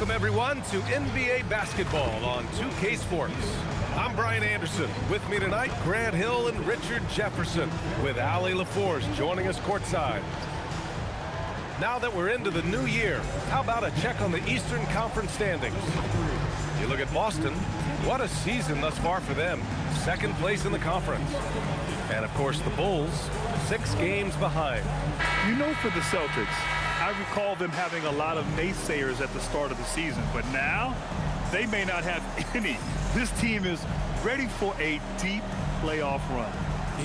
Welcome, everyone, to NBA basketball on 2K Sports. I'm Brian Anderson. With me tonight, Grant Hill and Richard Jefferson, with Allie LaForce joining us courtside. Now that we're into the new year, how about a check on the Eastern Conference standings? You look at Boston, what a season thus far for them. Second place in the conference. And, of course, the Bulls, 6 games behind. You know, for the Celtics, I recall them having a lot of naysayers at the start of the season, but now they may not have any. This team is ready for a deep playoff run.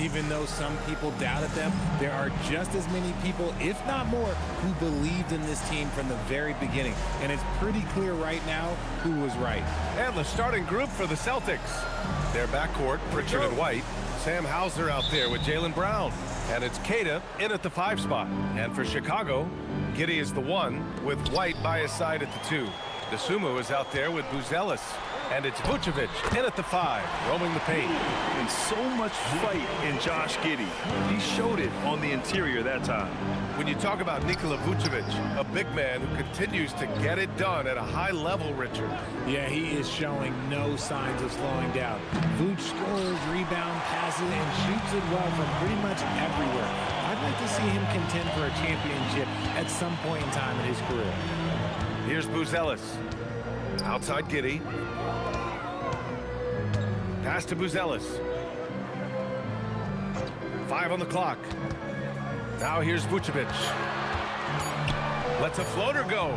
Even though some people doubted them, there are just as many people, if not more, who believed in this team from the very beginning. And it's pretty clear right now who was right. And the starting group for the Celtics. Their backcourt, Pritchard and White. Sam Hauser out there with Jaylen Brown. And it's Queta in at the 5 spot. And for Chicago, Giddey is the 1 with White by his side at the 2. Dosunmu is out there with Buzelis. And it's Vucevic in at the 5, roaming the paint. And so much fight in Josh Giddey. He showed it on the interior that time. When you talk about Nikola Vucevic, a big man who continues to get it done at a high level, Richard. Yeah, he is showing no signs of slowing down. Vuce scores, rebound, passes, and shoots it well from pretty much everywhere. I'd like to see him contend for a championship at some point in time in his career. Here's Buzelis. Outside Giddey. Pass to Buzelis. 5 on the clock. Now here's Vucevic. Lets a floater go.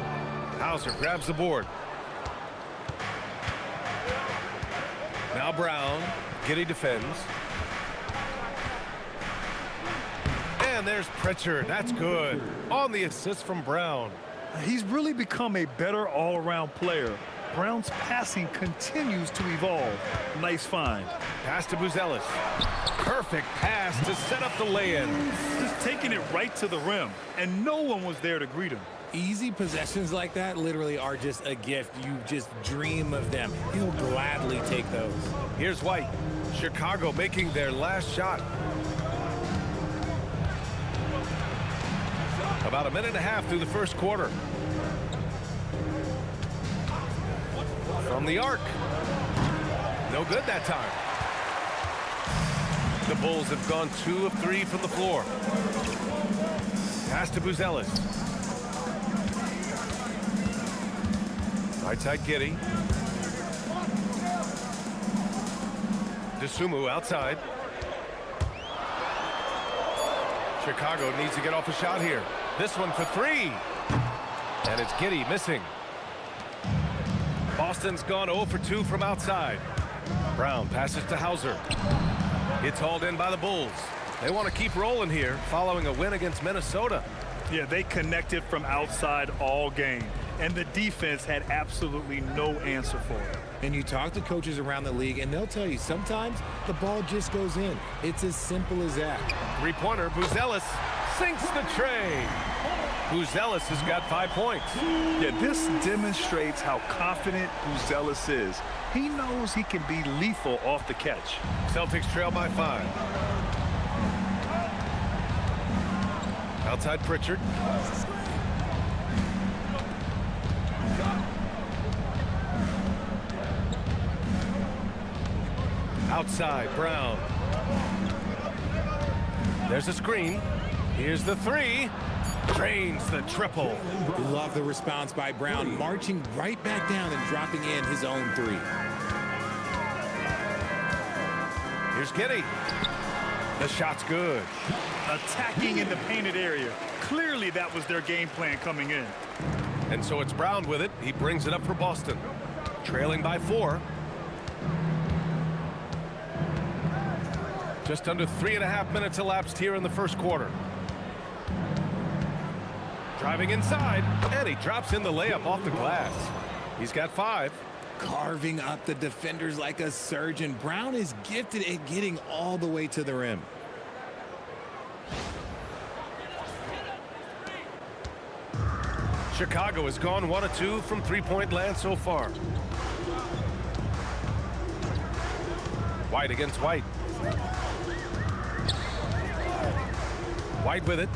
Hauser grabs the board. Now Brown. Giddey defends. And there's Pritchard. That's good. On the assist from Brown. He's really become a better all-around player. Brown's passing continues to evolve. Nice find. Pass to Buzelis. Perfect pass to set up the lay-in. Just taking it right to the rim, and no one was there to greet him. Easy possessions like that literally are just a gift. You just dream of them. He'll gladly take those. Here's White. Chicago making their last shot. About a minute and a half through the first quarter. From the arc. No good that time. The Bulls have gone 2 of 3 from the floor. Pass to Buzelis. Right side Giddey. Dosunmu outside. Chicago needs to get off a shot here. This one for 3. And it's Giddey missing. Boston's gone 0 for 2 from outside. Brown passes to Hauser. It's hauled in by the Bulls. They want to keep rolling here following a win against Minnesota. Yeah, they connected from outside all game, and the defense had absolutely no answer for it. And you talk to coaches around the league, and they'll tell you sometimes the ball just goes in. It's as simple as that. Three-pointer, Buzelis sinks the tray. Buzelis has got 5 points. Yeah, this demonstrates how confident Buzelis is. He knows he can be lethal off the catch. Celtics trail by 5. Outside Pritchard. Outside Brown. There's a screen. Here's the 3. Drains the triple. Love the response by Brown, marching right back down and dropping in his own 3. Here's Giddey. The shot's good. Attacking in the painted area. Clearly that was their game plan coming in. And so it's Brown with it. He brings it up for Boston. Trailing by 4. Just under 3.5 minutes elapsed here in the first quarter. Driving inside, and he drops in the layup off the glass. He's got 5. Carving up the defenders like a surgeon. Brown is gifted at getting all the way to the rim. Chicago has gone 1 of 2 from three-point land so far. White against White. White with it.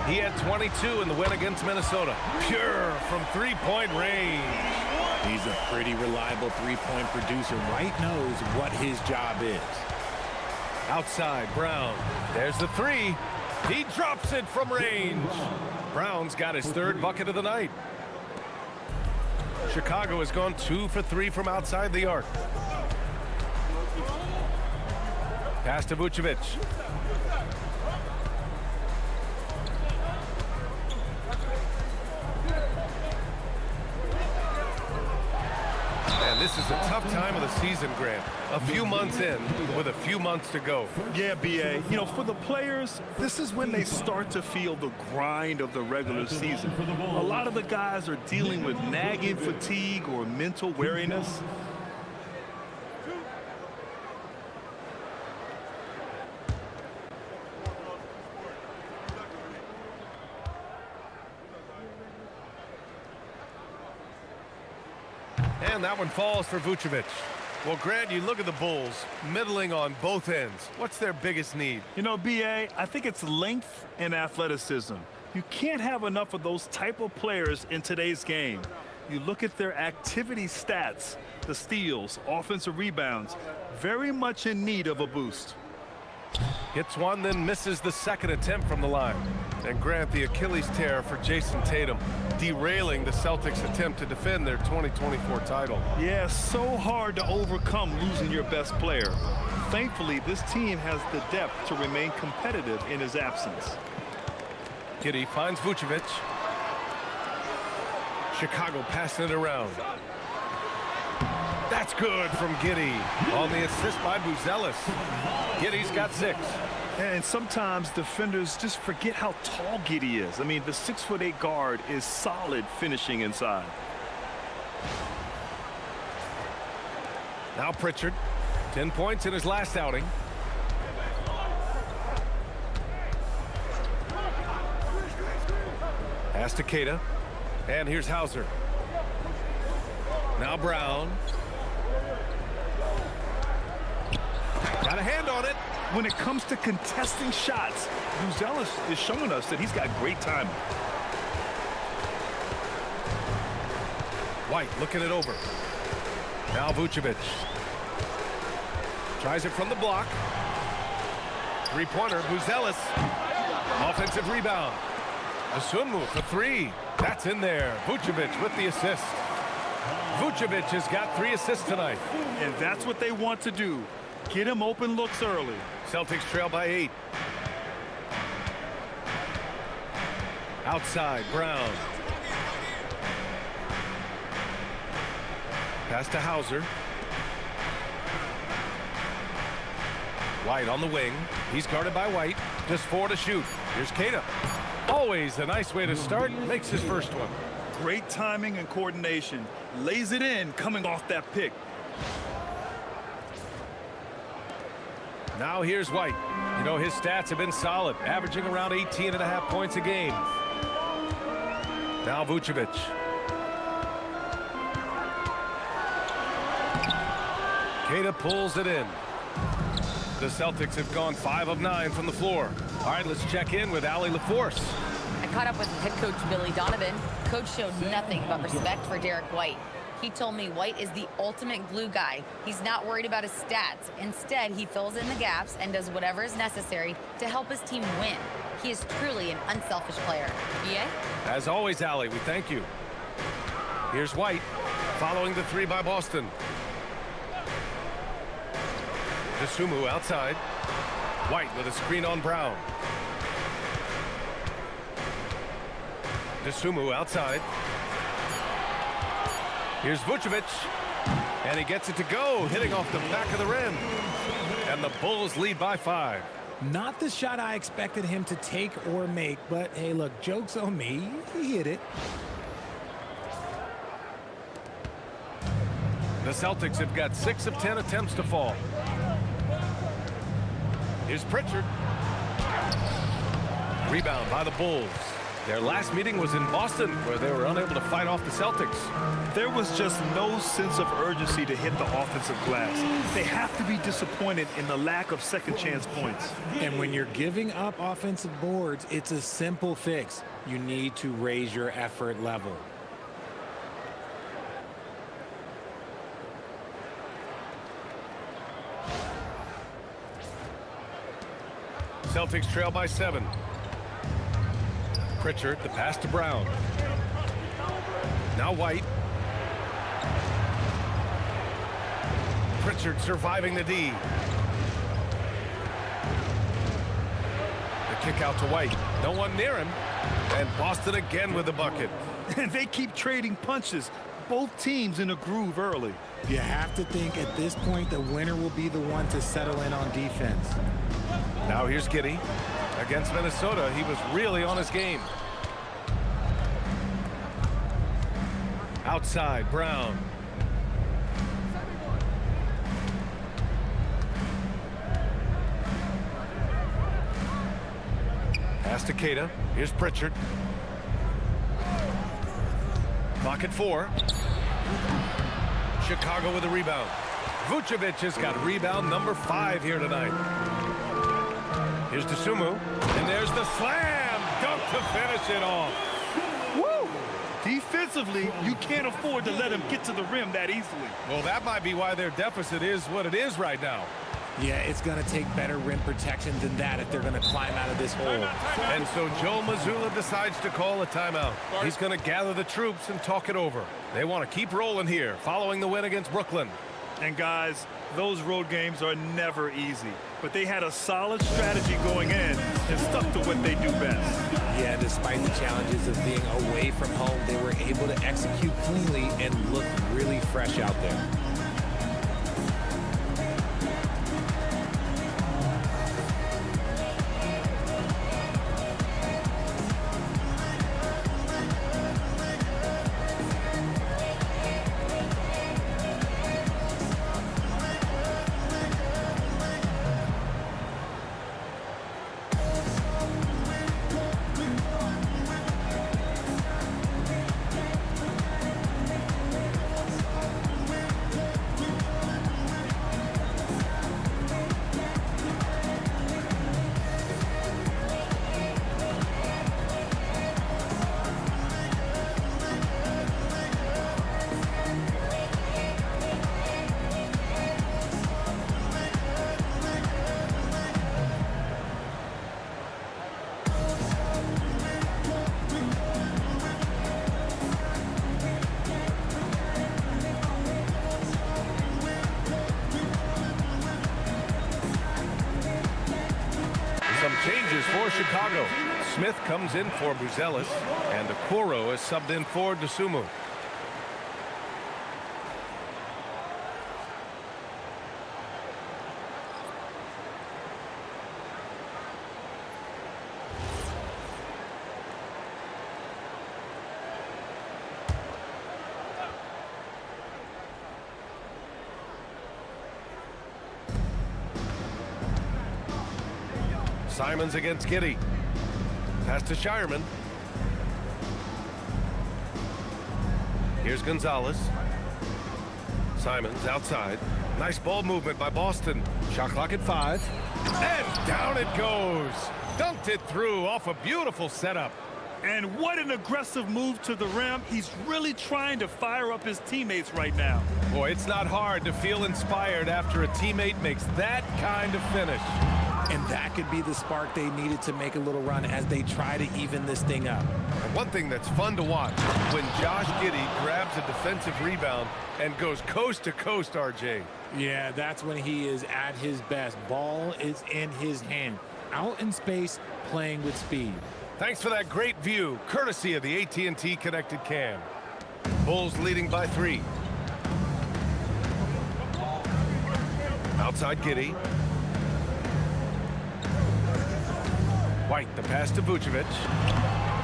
He had 22 in the win against Minnesota. Pure from three-point range. Pretty reliable three-point producer. White knows what his job is. Outside, Brown. There's the three. He drops it from range. Brown's got his third bucket of the night. Chicago has gone 2 for 3 from outside the arc. Pass to Vucevic. And this is a tough time of the season, Grant. A few months in with a few months to go. Yeah, B.A. You know, for the players, this is when they start to feel the grind of the regular season. A lot of the guys are dealing with nagging fatigue or mental weariness. And that one falls for Vucevic. Well, Grant, you look at the Bulls, middling on both ends. What's their biggest need? You know, B.A., I think it's length and athleticism. You can't have enough of those type of players in today's game. You look at their activity stats, the steals, offensive rebounds, very much in need of a boost. Hits one, then misses the second attempt from the line. And Grant, the Achilles tear for Jayson Tatum, derailing the Celtics' attempt to defend their 2024 title. Yeah, so hard to overcome losing your best player. Thankfully, this team has the depth to remain competitive in his absence. Giddey finds Vucevic. Chicago passing it around. That's good from Giddey on the assist by Buzelis. Giddey's got 6. And sometimes defenders just forget how tall Giddey is. I mean, the 6'8" guard is solid finishing inside. Now Pritchard, 10 points in his last outing. Pass to Queta. And here's Hauser. Now Brown. Got a hand on it. When it comes to contesting shots, Buzelis is showing us that he's got great timing. White looking it over. Now Vucevic. Tries it from the block. Three-pointer, Buzelis. Offensive rebound. Dosunmu for 3. That's in there. Vucevic with the assist. Vucevic has got 3 assists tonight. And that's what they want to do. Get him open looks early. Celtics trail by 8. Outside, Brown. Pass to Hauser. White on the wing. He's guarded by White. Just 4 to shoot. Here's Queta. Always a nice way to start. Makes his first one. Great timing and coordination. Lays it in coming off that pick. Now here's White. You know, his stats have been solid, averaging around 18.5 points a game. Now Vucevic. Queta pulls it in. The Celtics have gone 5 of 9 from the floor. All right, let's check in with Allie LaForce. I caught up with head coach Billy Donovan. Coach showed nothing but respect for Derrick White. He told me White is the ultimate glue guy. He's not worried about his stats. Instead, he fills in the gaps and does whatever is necessary to help his team win. He is truly an unselfish player. BA? As always, Allie, we thank you. Here's White, following the 3 by Boston. Dosunmu outside. White with a screen on Brown. Dosunmu outside. Here's Vucevic, and he gets it to go, hitting off the back of the rim. And the Bulls lead by 5. Not the shot I expected him to take or make, but hey, look, joke's on me. He hit it. The Celtics have got 6 of 10 attempts to fall. Here's Pritchard. Rebound by the Bulls. Their last meeting was in Boston, where they were unable to fight off the Celtics. There was just no sense of urgency to hit the offensive glass. They have to be disappointed in the lack of second chance points. And when you're giving up offensive boards, it's a simple fix. You need to raise your effort level. Celtics trail by 7. Pritchard, the pass to Brown. Now White. Pritchard surviving the D. The kick out to White. No one near him. And Boston again with the bucket. And they keep trading punches. Both teams in a groove early. You have to think at this point the winner will be the one to settle in on defense. Now here's Giddey. Against Minnesota, he was really on his game. Outside, Brown. Pass to Tatum. Here's Pritchard. Clock at 4. Chicago with a rebound. Vucevic has got rebound number 5 here tonight. Here's Dosunmu. And there's the slam dunk to finish it off. Woo! Defensively, you can't afford to let him get to the rim that easily. Well, that might be why their deficit is what it is right now. Yeah, it's going to take better rim protection than that if they're going to climb out of this hole. And so Joe Mazzulla decides to call a timeout. He's going to gather the troops and talk it over. They want to keep rolling here following the win against Brooklyn. And guys, those road games are never easy. But they had a solid strategy going in and stuck to what they do best. Yeah, despite the challenges of being away from home, they were able to execute cleanly and look really fresh out there. Changes for Chicago. Smith comes in for Buzelis, and Okoro is subbed in for Dosunmu. Simons against Giddey. Pass to Shireman. Here's Gonzalez. Simons outside. Nice ball movement by Boston. Shot clock at 5. And down it goes. Dunked it through off a beautiful setup. And what an aggressive move to the rim. He's really trying to fire up his teammates right now. Boy, it's not hard to feel inspired after a teammate makes that kind of finish. And that could be the spark they needed to make a little run as they try to even this thing up. And one thing that's fun to watch, when Josh Giddey grabs a defensive rebound and goes coast to coast, RJ. Yeah, that's when he is at his best. Ball is in his hand. Out in space, playing with speed. Thanks for that great view, courtesy of the AT&T connected cam. Bulls leading by 3. Outside Giddey. White, the pass to Vucevic.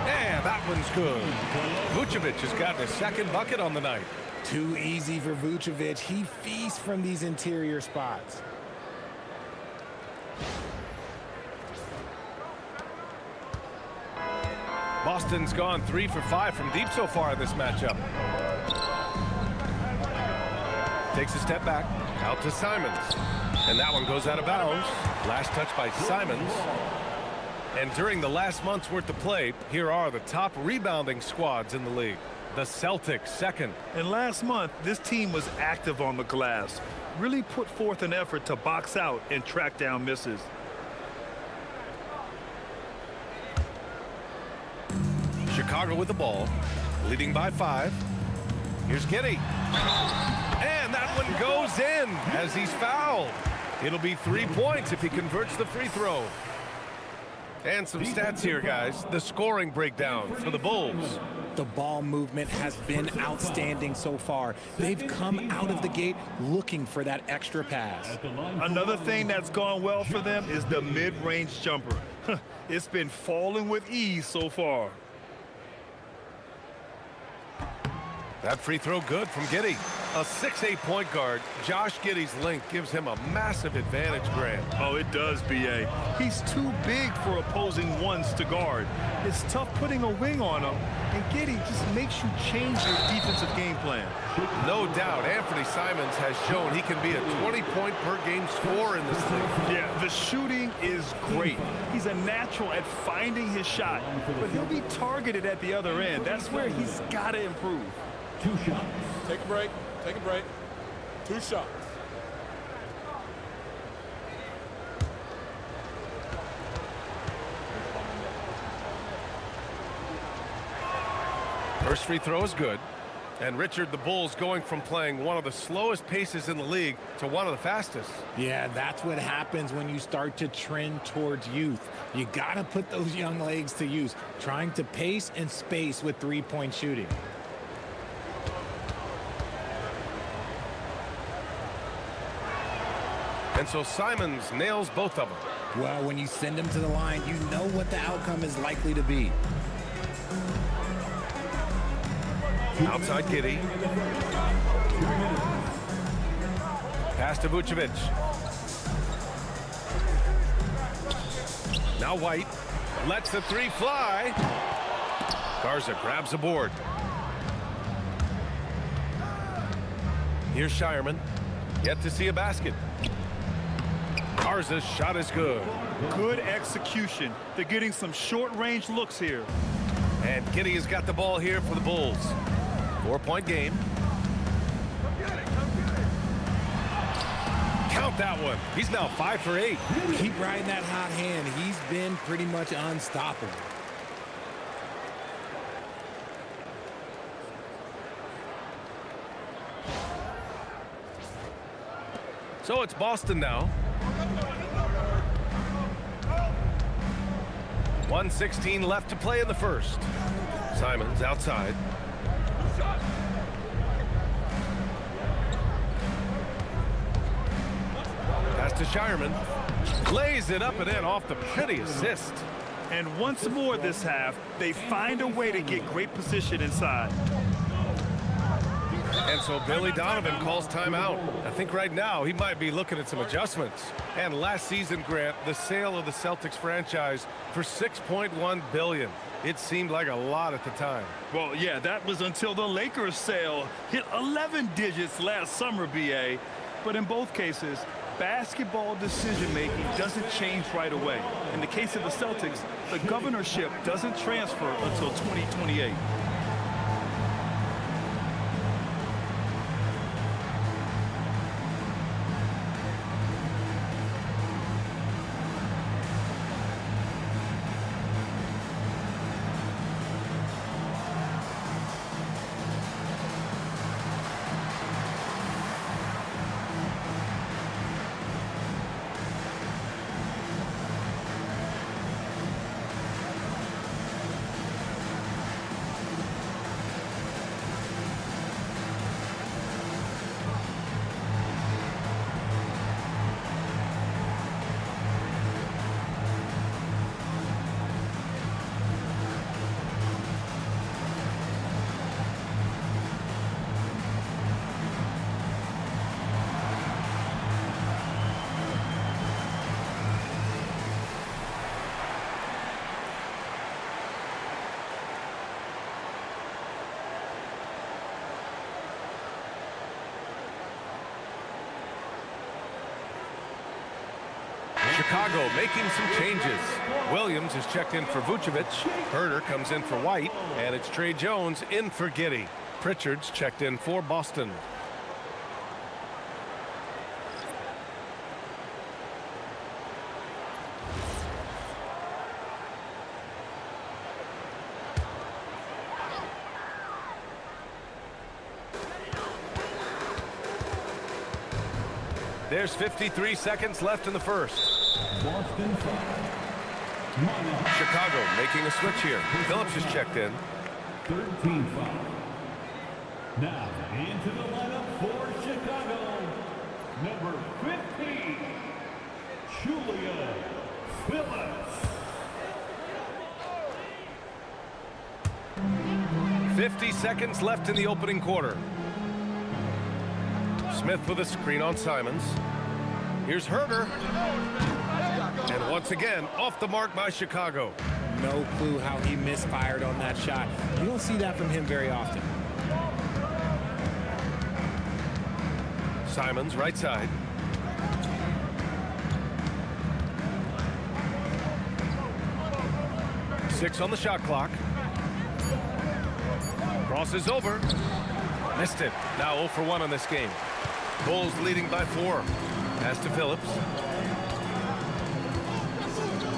And that one's good. Vucevic has gotten a second bucket on the night. Too easy for Vucevic. He feasts from these interior spots. Boston's gone 3 for 5 from deep so far in this matchup. Takes a step back, out to Simons. And that one goes out of bounds. Last touch by Simons. And during the last month's worth of play, here are the top rebounding squads in the league. The Celtics second. And last month, this team was active on the glass. Really put forth an effort to box out and track down misses. Chicago with the ball, leading by 5. Here's Giddey. And that one goes in as he's fouled. It'll be 3 points if he converts the free throw. And some stats here, guys. The scoring breakdown for the Bulls. The ball movement has been outstanding so far. They've come out of the gate looking for that extra pass. Another thing that's gone well for them is the mid-range jumper. It's been falling with ease so far. That free throw good from Giddey. A 6'8" point guard, Josh Giddey's length gives him a massive advantage, Grant. Oh, it does, B.A. He's too big for opposing ones to guard. It's tough putting a wing on him, and Giddey just makes you change your defensive game plan. No doubt, Anfernee Simons has shown he can be a 20-point per game scorer in this league. Yeah, the shooting is great. He's a natural at finding his shot, but he'll be targeted at the other end. That's where he's got to improve. 2 shots. Take a break. Take a break. 2 shots. First free throw is good. And Richard, the Bulls going from playing one of the slowest paces in the league to one of the fastest. Yeah, that's what happens when you start to trend towards youth. You got to put those young legs to use, trying to pace and space with three-point shooting. And so Simons nails both of them. Well, when you send them to the line, you know what the outcome is likely to be. Outside Giddey. Pass to Vucevic. Now White lets the 3 fly. Garza grabs the board. Here's Shireman. Yet to see a basket. Garza's shot is good. Good execution. They're getting some short-range looks here. And Giddey has got the ball here for the Bulls. 4-point game. Count that one. He's now 5 for 8. Keep riding that hot hand. He's been pretty much unstoppable. So it's Boston now. 1:16 left to play in the first. Simons outside. Pass to Shireman. Lays it up and in off the pretty assist. And once more this half, they find a way to get great position inside. And so Billy Donovan calls timeout. I think right now he might be looking at some adjustments. And last season, Grant, the sale of the Celtics franchise for $6.1 billion. It seemed like a lot at the time. Well, yeah, that was until the Lakers sale hit 11 digits last summer, B.A. But in both cases, basketball decision-making doesn't change right away. In the case of the Celtics, the governorship doesn't transfer until 2028. Chicago making some changes. Williams is checked in for Vucevic. Herter comes in for White. And it's Trey Jones in for Giddey. Pritchard's checked in for Boston. There's 53 seconds left in the first. Boston Chicago making a switch here. Phillips is checked in. 13 foul. Now into the lineup for Chicago. Number 15, Julia Phillips. 50 seconds left in the opening quarter. Smith with a screen on Simons. Here's Herder. And once again, off the mark by Chicago. No clue how he misfired on that shot. You don't see that from him very often. Simons, right side. Six on the shot clock. Crosses over. Missed it. Now 0 for 1 on this game. Bulls leading by 4. Pass to Phillips.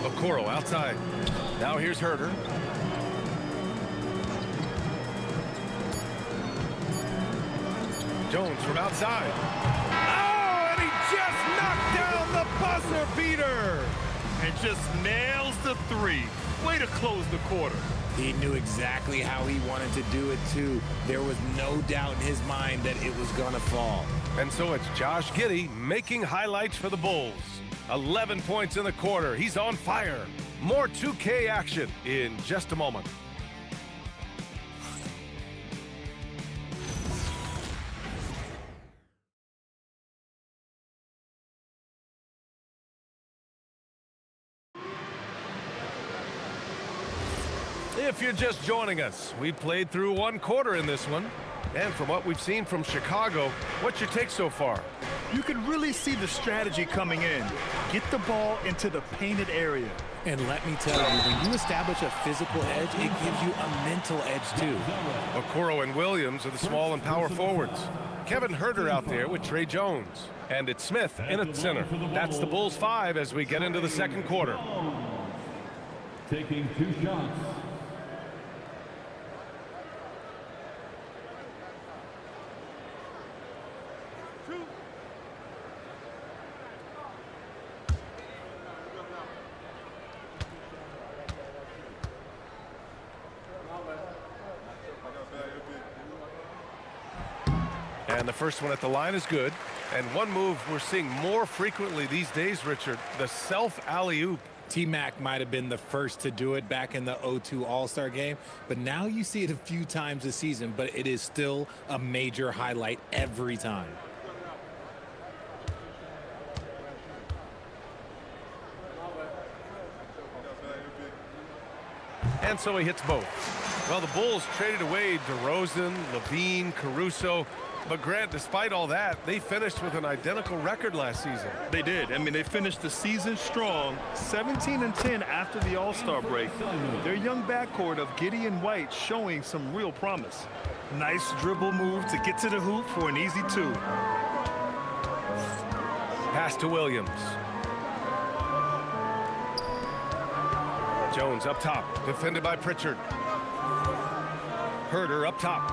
Okoro outside. Now here's Herder. Jones from outside. Oh, and he just knocked down the buzzer beater. And just nails the three. Way to close the quarter. He knew exactly how he wanted to do it, too. There was no doubt in his mind that it was going to fall. And so it's Josh Giddey making highlights for the Bulls. 11 points in the quarter. He's on fire. More 2K action in just a moment. If you're just joining us, we played through one quarter in this one. And from what we've seen from Chicago, what's your take so far? You can really see the strategy coming in. Get the ball into the painted area. And let me tell you, when you establish a physical edge, it gives you a mental edge, too. Okoro and Williams are the small and power forwards. Kevin Herder out there with Trey Jones. And it's Smith in at center. That's the Bulls 5 as we get into the second quarter. Taking 2 shots. And the first one at the line is good. And one move we're seeing more frequently these days, Richard, the self alley-oop. T-Mac might have been the first to do it back in the 0-2 All-Star game, but now you see it a few times this season, but it is still a major highlight every time. And so he hits both. Well, the Bulls traded away DeRozan, Levine, Caruso. But Grant, despite all that, they finished with an identical record last season. They did. I mean, they finished the season strong, 17-10 after the All-Star break. Their young backcourt of Giddey and White showing some real promise. Nice dribble move to get to the hoop for an easy 2. Pass to Williams. Jones up top, defended by Pritchard. Herder up top.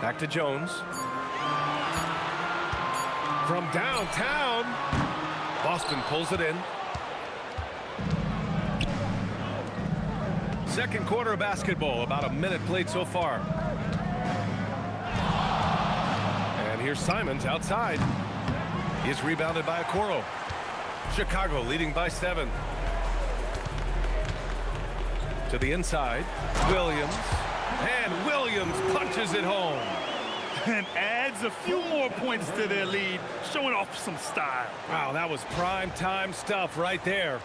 Back to Jones. From downtown, Boston pulls it in. Second quarter of basketball, about a minute played so far. And here's Simons outside. He's rebounded by Okoro. Chicago leading by 7. To the inside, Williams. And Williams punches it home. And adds a few more points to their lead, showing off some style. Wow, that was prime time stuff right there.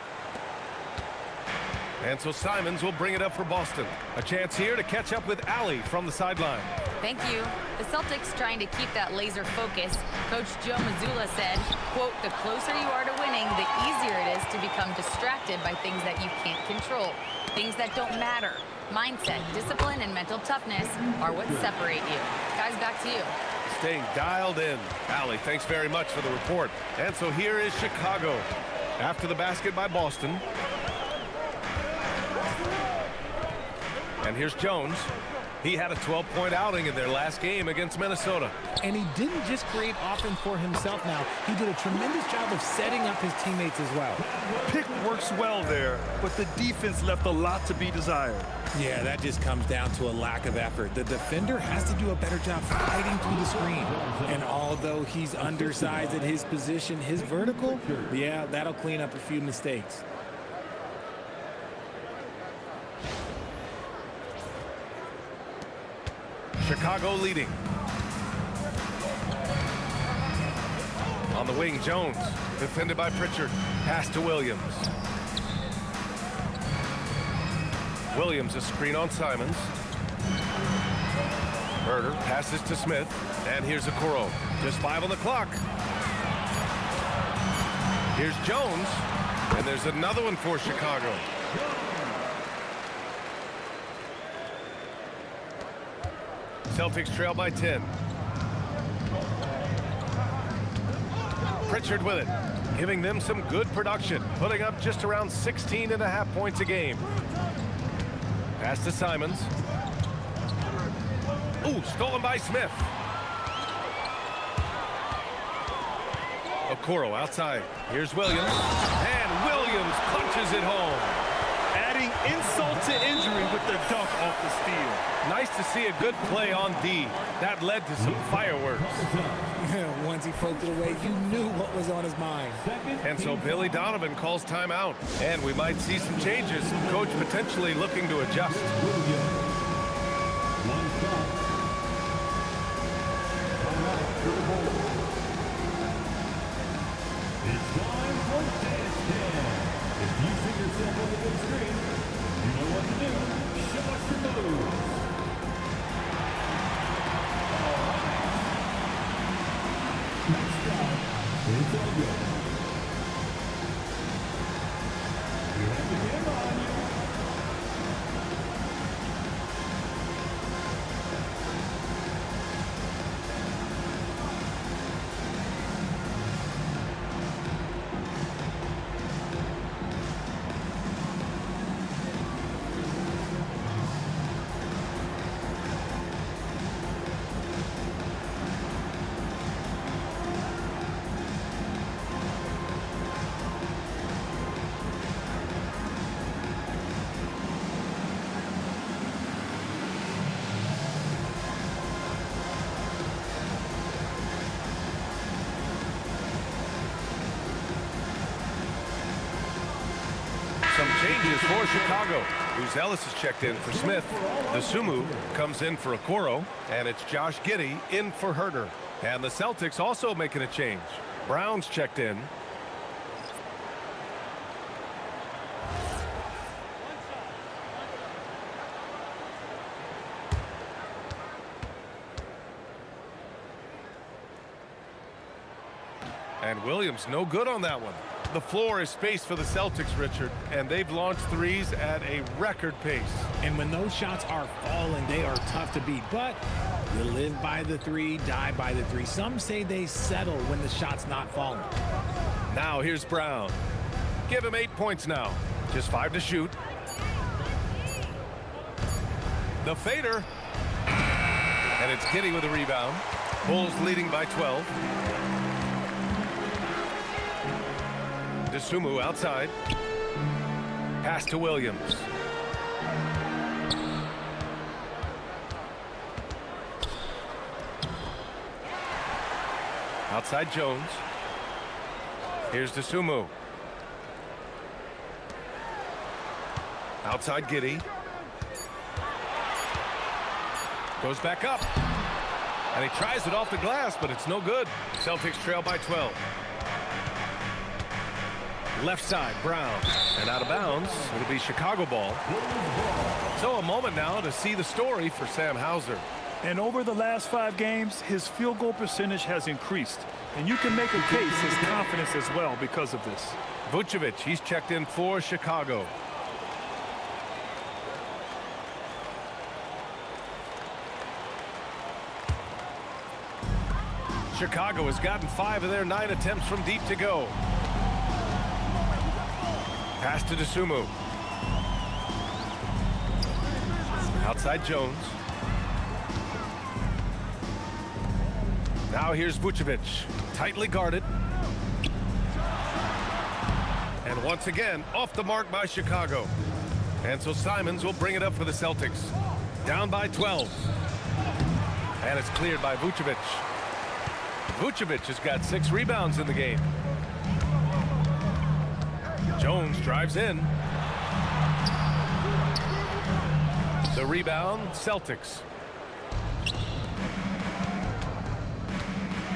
And so Simons will bring it up for Boston. A chance here to catch up with Allie from the sideline. Thank you. The Celtics trying to keep that laser focus. Coach Joe Mazzulla said, quote, "The closer you are to winning, the easier it is to become distracted by things that you can't control, things that don't matter. Mindset, discipline, and mental toughness are what separate you." Guys, back to you. Staying dialed in. Allie, thanks very much for the report. And so here is Chicago. After the basket by Boston. And here's Jones. He had a 12-point outing in their last game against Minnesota. And he didn't just create offense for himself now. He did a tremendous job of setting up his teammates as well. Pick works well there, but the defense left a lot to be desired. Yeah, that just comes down to a lack of effort. The defender has to do a better job fighting through the screen. And although he's undersized at his position, his vertical, yeah, that'll clean up a few mistakes. Chicago leading. On the wing, Jones, defended by Pritchard. Pass to Williams. Williams, a screen on Simons. Herder passes to Smith. And here's Okoro. Just 5 on the clock. Here's Jones. And there's another one for Chicago. Celtics trail by 10. Pritchard with it, giving them some good production, putting up just around 16.5 points a game. Pass to Simons. Ooh, stolen by Smith. Okoro outside. Here's Williams. And Williams punches it home. Adding insult to injury with the dunk off the steal. Nice to see a good play on D. That led to some fireworks. Once he poked it away, you knew what was on his mind. And so Billy Donovan calls timeout. And we might see some changes. Coach potentially looking to adjust. It's time for Dance Jam. If you see yourself on the big screen, you know what to do. Show us your moves. Next up, it's all good. You have the camera on you. Some changes for Chicago. Buzelis is checked in for Smith. Dosunmu comes in for Okoro. And it's Josh Giddey in for Herder. And the Celtics also making a change. Brown's checked in. And Williams no good on that one. The floor is spaced for the Celtics, Richard, and they've launched threes at a record pace. And when those shots are falling, they are tough to beat. But you live by the three, die by the three. Some say they settle when the shot's not falling. Now here's Brown. Give him 8 points now. Just 5 to shoot. The fader. And it's Giddey with a rebound. Bulls leading by 12. Dosunmu outside. Pass to Williams. Outside Jones. Here's Dosunmu. Outside Giddey. Goes back up. And he tries it off the glass, but it's no good. Celtics trail by 12. Left side, Brown. And out of bounds. It'll be Chicago ball. So a moment now to see the story for Sam Hauser. And over the last 5 games, his field goal percentage has increased. And you can make a case his confidence as well because of this. Vucevic, he's checked in for Chicago. Chicago has gotten 5 of their 9 attempts from deep to go. Pass to Dosunmu. Outside Jones. Now here's Vucevic, tightly guarded. And once again, off the mark by Chicago. And so Simons will bring it up for the Celtics. Down by 12. And it's cleared by Vucevic. Vucevic has got 6 rebounds in the game. Jones drives in. The rebound, Celtics.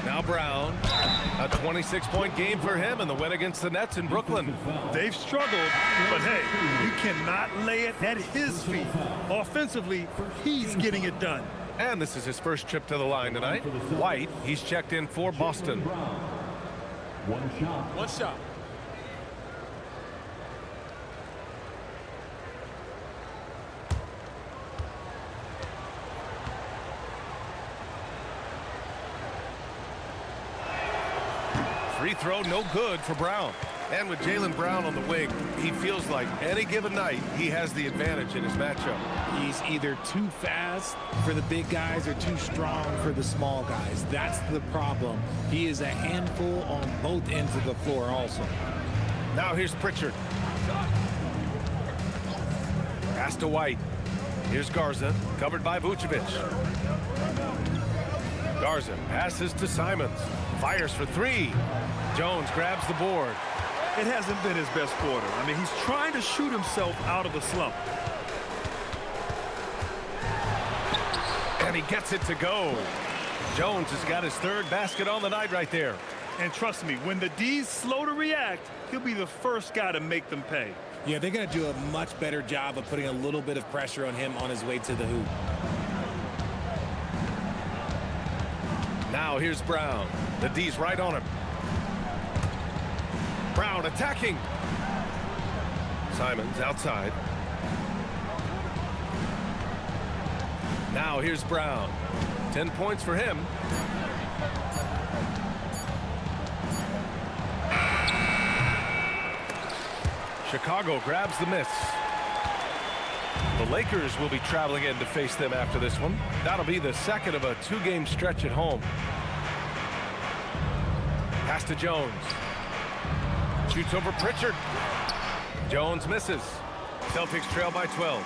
Now Brown, a 26-point game for him in the win against the Nets in Brooklyn. They've struggled, but hey, you cannot lay it at his feet. Offensively, he's getting it done. And this is his first trip to the line tonight. White, he's checked in for Boston. One shot. One shot. Free throw, no good for Brown. And with Jaylen Brown on the wing, he feels like any given night he has the advantage in his matchup. He's either too fast for the big guys or too strong for the small guys. That's the problem. He is a handful on both ends of the floor also. Now here's Pritchard. Pass to White. Here's Garza, covered by Vucevic. Garza passes to Simons. Fires for 3. Jones grabs the board. It hasn't been his best quarter. I mean, he's trying to shoot himself out of the slump. And he gets it to go. Jones has got his 3rd basket on the night right there. And trust me, when the D's slow to react, he'll be the first guy to make them pay. Yeah, they're going to do a much better job of putting a little bit of pressure on him on his way to the hoop. Now here's Brown. The D's right on him. Brown attacking. Simons outside. Now here's Brown. 10 points for him. Chicago grabs the miss. The Lakers will be traveling in to face them after this one. That'll be the second of a 2-game stretch at home. Pass to Jones. Shoots over Pritchard. Jones misses. Celtics trail by 12.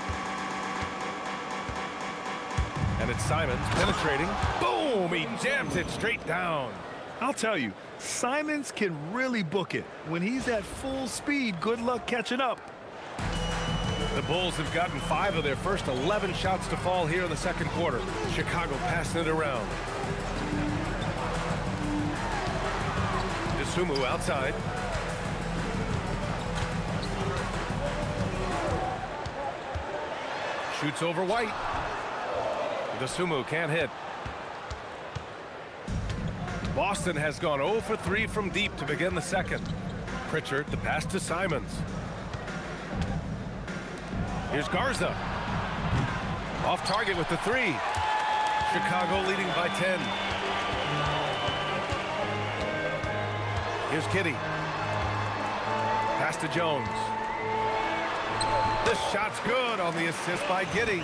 And it's Simons penetrating. Boom! He jams it straight down. I'll tell you, Simons can really book it. When he's at full speed, good luck catching up. The Bulls have gotten 5 of their first 11 shots to fall here in the second quarter. Chicago passing it around. Sumu outside. Shoots over White. Sumu can't hit. Boston has gone 0 for 3 from deep to begin the second. Pritchard, the pass to Simons. Here's Garza. Off target with the 3. Chicago leading by 10. Here's Giddey. Pass to Jones. This shot's good on the assist by Giddey.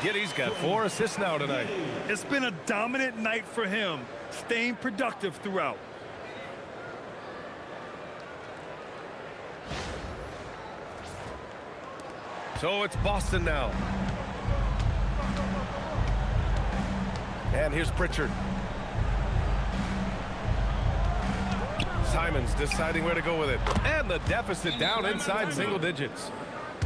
Giddey's got 4 assists now tonight. It's been a dominant night for him, staying productive throughout. So it's Boston now. And here's Pritchard. Simons deciding where to go with it. And the deficit down inside single digits.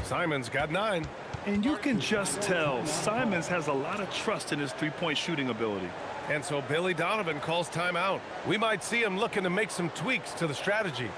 Simons got 9. And you can just tell Simons has a lot of trust in his three-point shooting ability. And so Billy Donovan calls timeout. We might see him looking to make some tweaks to the strategy.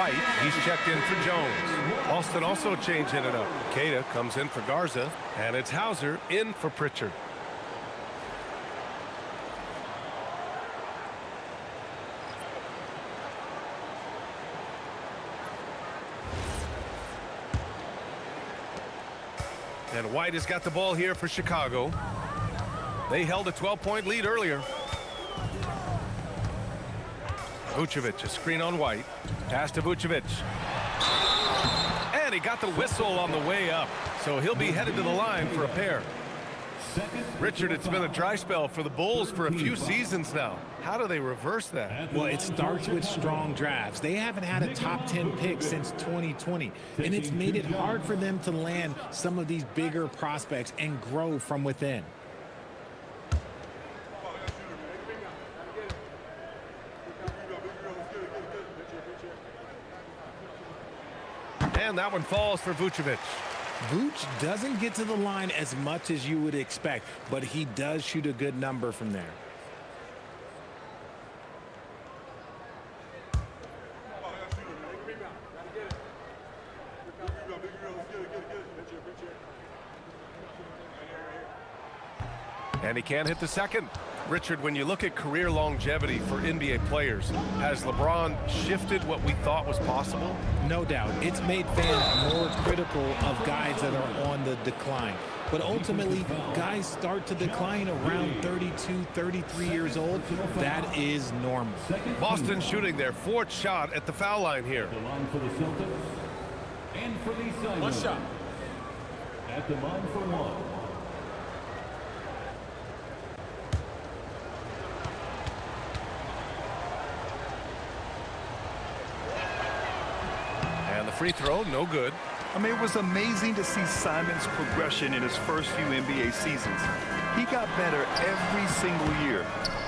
White. He's checked in for Jones. Boston also changing it up. Queta comes in for Garza, and it's Hauser in for Pritchard. And White has got the ball here for Chicago. They held a 12-point lead earlier. Vucevic, a screen on White. Pass to Vucevic. And he got the whistle on the way up. So he'll be headed to the line for a pair. Richard, it's been a dry spell for the Bulls for a few seasons now. How do they reverse that? Well, it starts with strong drafts. They haven't had a top 10 pick since 2020, and it's made it hard for them to land some of these bigger prospects and grow from within. And that one falls for Vucevic. Vooch doesn't get to the line as much as you would expect, but he does shoot a good number from there. And he can't hit the second. Richard, when you look at career longevity for NBA players, has LeBron shifted what we thought was possible? No doubt. It's made fans more critical of guys that are on the decline. But ultimately, guys start to decline around 32, 33 years old. That is normal. Boston shooting their fourth shot at the foul line here. The line for the Celtics. Anfernee Simons. One shot. At the line for one. And the free throw, no good. I mean, it was amazing to see Simons' progression in his first few NBA seasons. He got better every single year.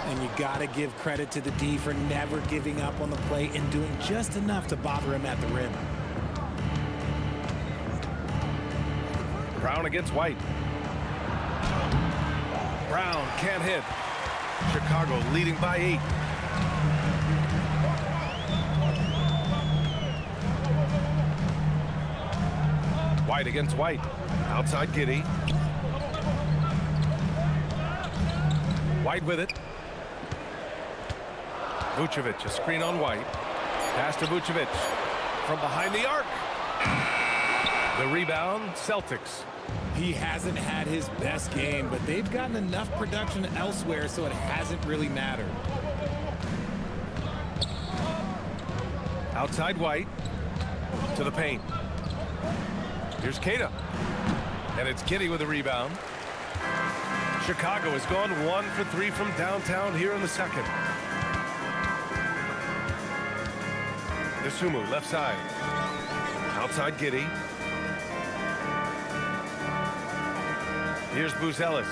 And you got to give credit to the D for never giving up on the play and doing just enough to bother him at the rim. Brown against White. Brown can't hit. Chicago leading by 8. White against White. Outside Giddey. White with it. Vucevic, a screen on White. Pass to Vucevic. From behind the arc. The rebound, Celtics. He hasn't had his best game, but they've gotten enough production elsewhere, so it hasn't really mattered. Outside White. To the paint. Here's Queta. And it's Giddey with a rebound. Chicago has gone 1 for 3 from downtown here in the second. Isumu, left side. Outside Giddey. Here's Buzelis.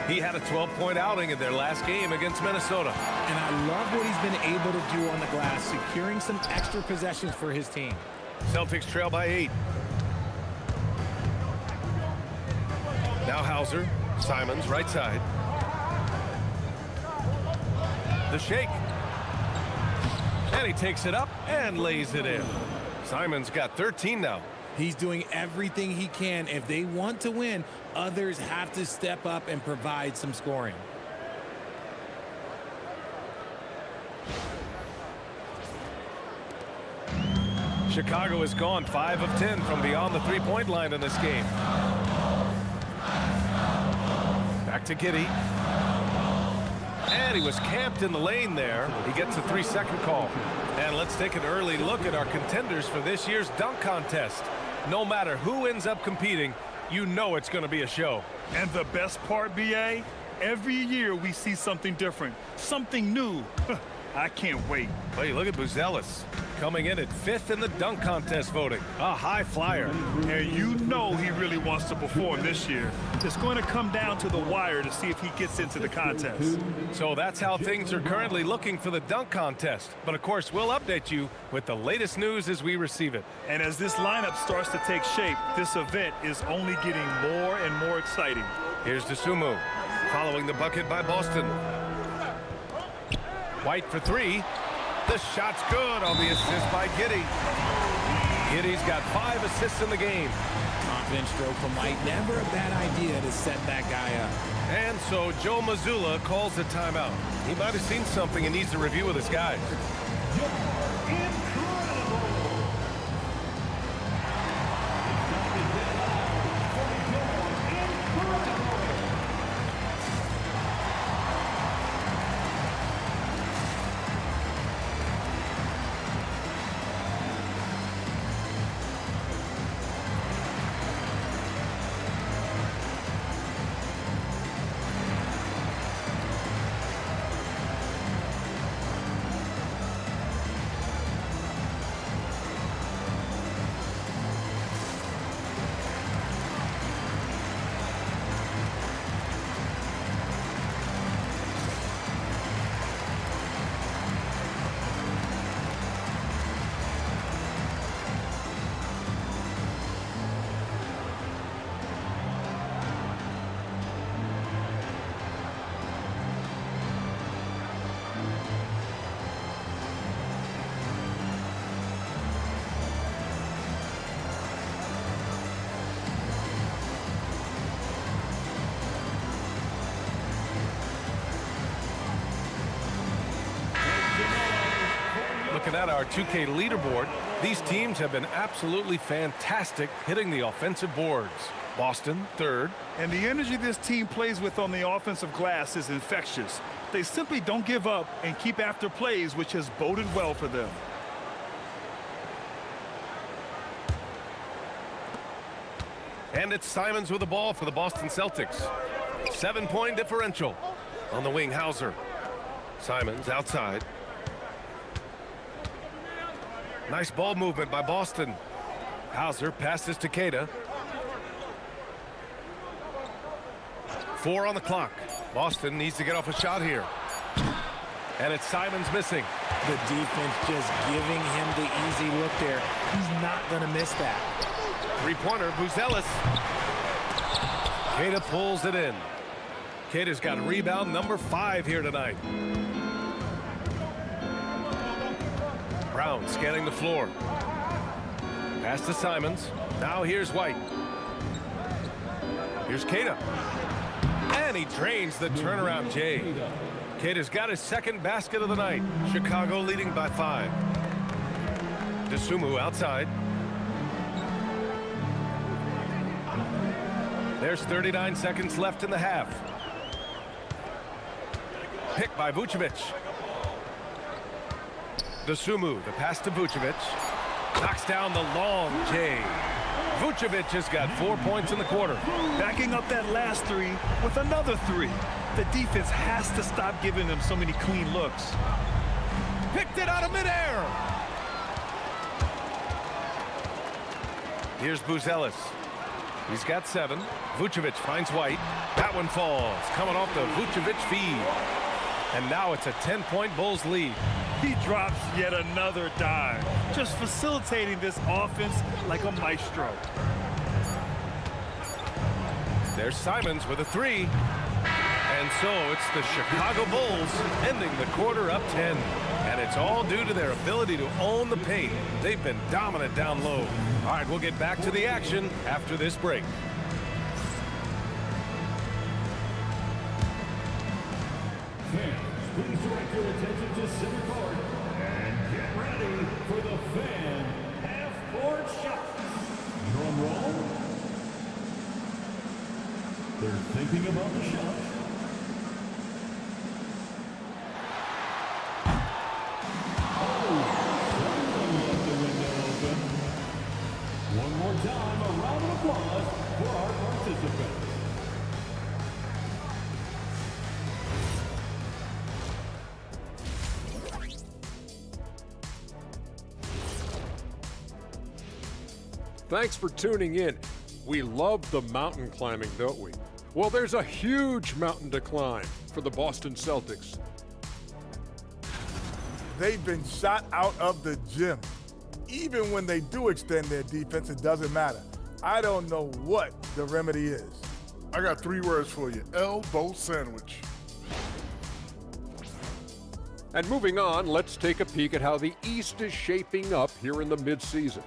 He had a 12-point outing in their last game against Minnesota. And I love what he's been able to do on the glass, securing some extra possessions for his team. Celtics trail by 8. Now Hauser, Simons, right side. The shake. And he takes it up and lays it in. Simons got 13 now. He's doing everything he can. If they want to win, others have to step up and provide some scoring. Chicago has gone 5 of 10 from beyond the three-point line in this game. Back to Giddey. And he was camped in the lane there. He gets a 3-second call. And let's take an early look at our contenders for this year's dunk contest. No matter who ends up competing, you know it's going to be a show. And the best part, BA, every year we see something different, something new. I can't wait. Hey, look at Buzelis coming in at 5th in the dunk contest voting. A high flyer. And you know he really wants to perform this year. It's going to come down to the wire to see if he gets into the contest. So that's how things are currently looking for the dunk contest. But of course, we'll update you with the latest news as we receive it. And as this lineup starts to take shape, this event is only getting more and more exciting. Here's Isumu, following the bucket by Boston. White for 3. The shot's good on the assist by Giddey. Giddey's got 5 assists in the game. Confident stroke from White. Never a bad idea to set that guy up. And so Joe Mazzulla calls the timeout. He might have seen something and needs to review with his guys. Looking at our 2K leaderboard, these teams have been absolutely fantastic hitting the offensive boards. Boston, 3rd. And the energy this team plays with on the offensive glass is infectious. They simply don't give up and keep after plays, which has boded well for them. And it's Simons with the ball for the Boston Celtics. 7-point differential. On the wing, Hauser. Simons outside. Nice ball movement by Boston. Hauser passes to Queta. 4 on the clock. Boston needs to get off a shot here. And it's Simons missing. The defense just giving him the easy look there. He's not going to miss that. Three-pointer, Buzelis. Queta pulls it in. Queta's got rebound number 5 here tonight. Brown scanning the floor. Pass to Simons. Now here's White. Here's Queta. And he drains the turnaround J. Queta's got his 2nd basket of the night. Chicago leading by 5. DeSumo outside. There's 39 seconds left in the half. Pick by Vucevic. DeSumo, the pass to Vucevic. Knocks down the long J. Vucevic has got 4 points in the quarter. Backing up that last 3 with another 3. The defense has to stop giving them so many clean looks. Picked it out of midair. Here's Buzelis. He's got 7. Vucevic finds White. That one falls. Coming off the Vucevic feed. And now it's a 10-point Bulls lead. He drops yet another dime, just facilitating this offense like a maestro. There's Simons with a 3. And so it's the Chicago Bulls ending the quarter up 10. And it's all due to their ability to own the paint. They've been dominant down low. All right, we'll get back to the action after this break. Fans, please direct your attention to center court and get ready for the fan half-court shots. Drum roll. They're thinking about the shot. One more time, a round of applause for our participants. Thanks for tuning in. We love the mountain climbing, don't we? Well, there's a huge mountain to climb for the Boston Celtics. They've been shot out of the gym. Even when they do extend their defense, it doesn't matter. I don't know what the remedy is. I got 3 words for you. Elbow sandwich. And moving on, let's take a peek at how the East is shaping up here in the midseason.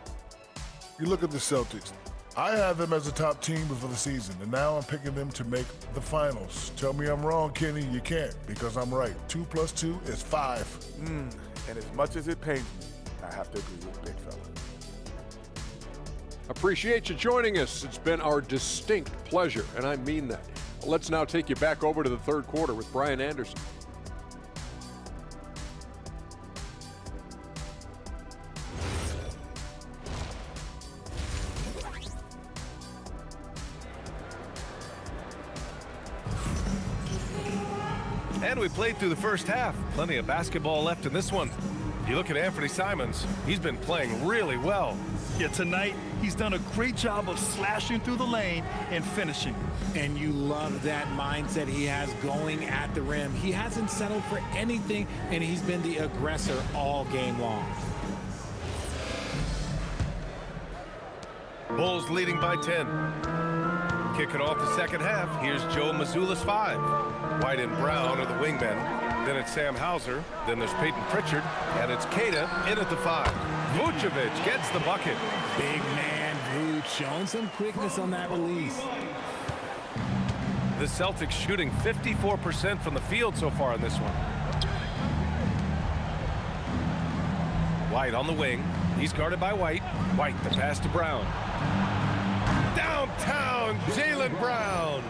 You look at the Celtics. I have them as a top team before the season, and now I'm picking them to make the finals. Tell me I'm wrong, Kenny. You can't, because I'm right. 2 + 2 is 5. And as much as it pains me, I have to agree with the big fella. Appreciate you joining us. It's been our distinct pleasure, and I mean that. Let's now take you back over to the third quarter with Brian Anderson. And we played through the first half. Plenty of basketball left in this one. You look at Anfernee Simons, he's been playing really well. Yeah, tonight he's done a great job of slashing through the lane and finishing. And you love that mindset he has going at the rim. He hasn't settled for anything, and he's been the aggressor all game long. Bulls leading by 10. Kicking off the second half, here's Giddey-Buzelis 5. White and Brown are the wingmen. Then it's Sam Hauser. Then there's Peyton Pritchard. And it's Queta in at the 5. Vucevic gets the bucket. Big man Vooch showing some quickness on that release. The Celtics shooting 54% from the field so far in this one. White on the wing. He's guarded by White. White, the pass to Brown. Downtown, Jaylen Brown.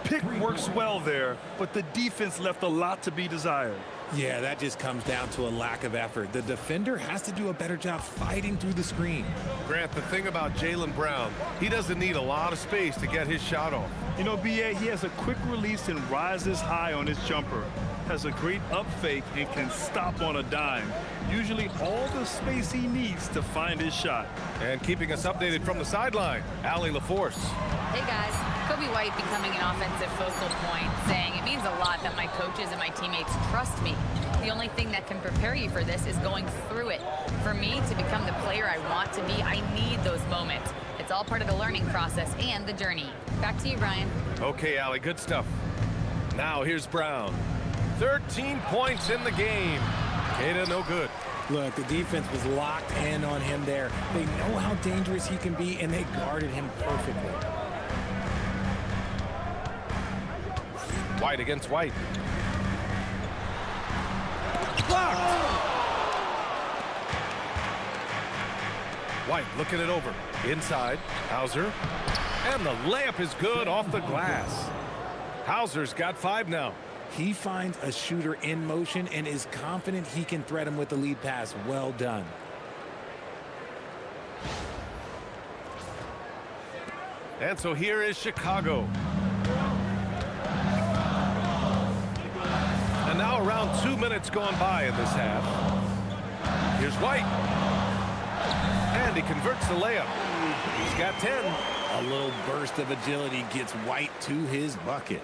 Pick works well there, but the defense left a lot to be desired. Yeah, that just comes down to a lack of effort. The defender has to do a better job fighting through the screen. Grant, the thing about Jaylen Brown, he doesn't need a lot of space to get his shot off. You know, B.A., he has a quick release and rises high on his jumper. Has a great up fake and can stop on a dime. Usually all the space he needs to find his shot. And keeping us updated from the sideline, Allie LaForce. Hey guys, Coby White becoming an offensive focal point, saying it means a lot that my coaches and my teammates trust me. The only thing that can prepare you for this is going through it. For me to become the player I want to be, I need those moments. It's all part of the learning process and the journey. Back to you, Brian. Okay, Allie, good stuff. Now here's Brown. 13 points in the game. Queta no good. Look, the defense was locked in on him there. They know how dangerous he can be, and they guarded him perfectly. White against White. Blocked! White looking it over. Inside, Hauser. And the layup is good off the glass. Hauser's got 5 now. He finds a shooter in motion and is confident he can thread him with the lead pass. Well done. And so here is Chicago. And now around 2 minutes gone by in this half. Here's White. And he converts the layup. He's got 10. A little burst of agility gets White to his bucket.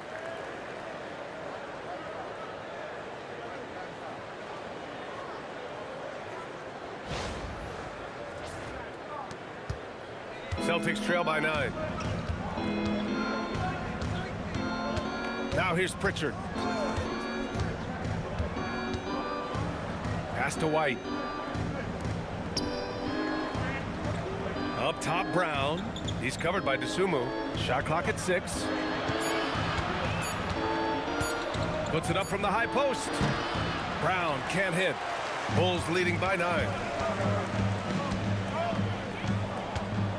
Celtics trail by 9. Now here's Pritchard. Pass to White. Up top, Brown. He's covered by Dosunmu. Shot clock at 6. Puts it up from the high post. Brown can't hit. Bulls leading by 9.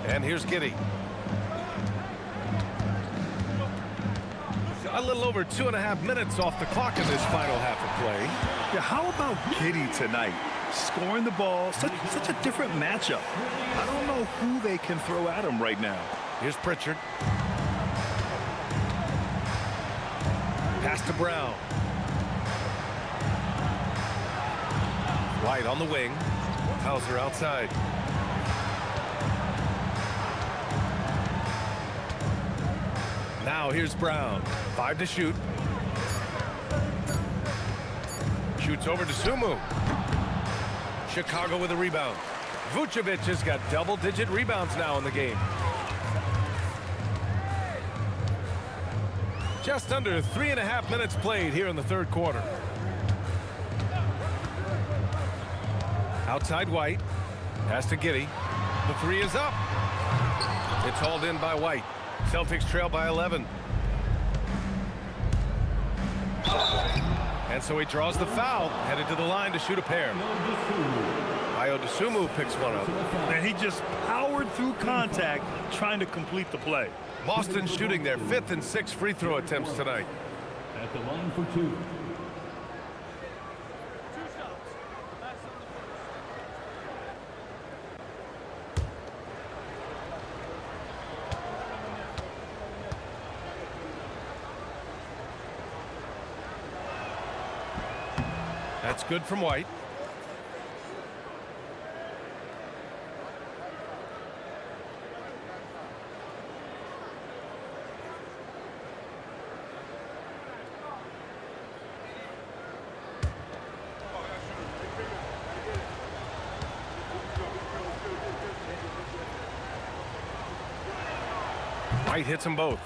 And here's Giddey. A little over 2.5 minutes off the clock in this final half of play. Yeah, how about Giddey tonight? Scoring the ball, such a different matchup. I don't know who they can throw at him right now. Here's Pritchard. Pass to Brown. White on the wing. Hauser outside. Now here's Brown. 5 to shoot. Shoots over to Dosunmu. Chicago with a rebound. Vucevic has got double-digit rebounds now in the game. Just under 3.5 minutes played here in the third quarter. Outside White. Pass to Giddey. The three is up. It's hauled in by White. Celtics trail by 11. And so he draws the foul, headed to the line to shoot a pair. Dosunmu picks one up. And he just powered through contact, trying to complete the play. Boston shooting their 5th and 6th free throw attempts tonight. At the line for 2. That's good from White. White hits them both.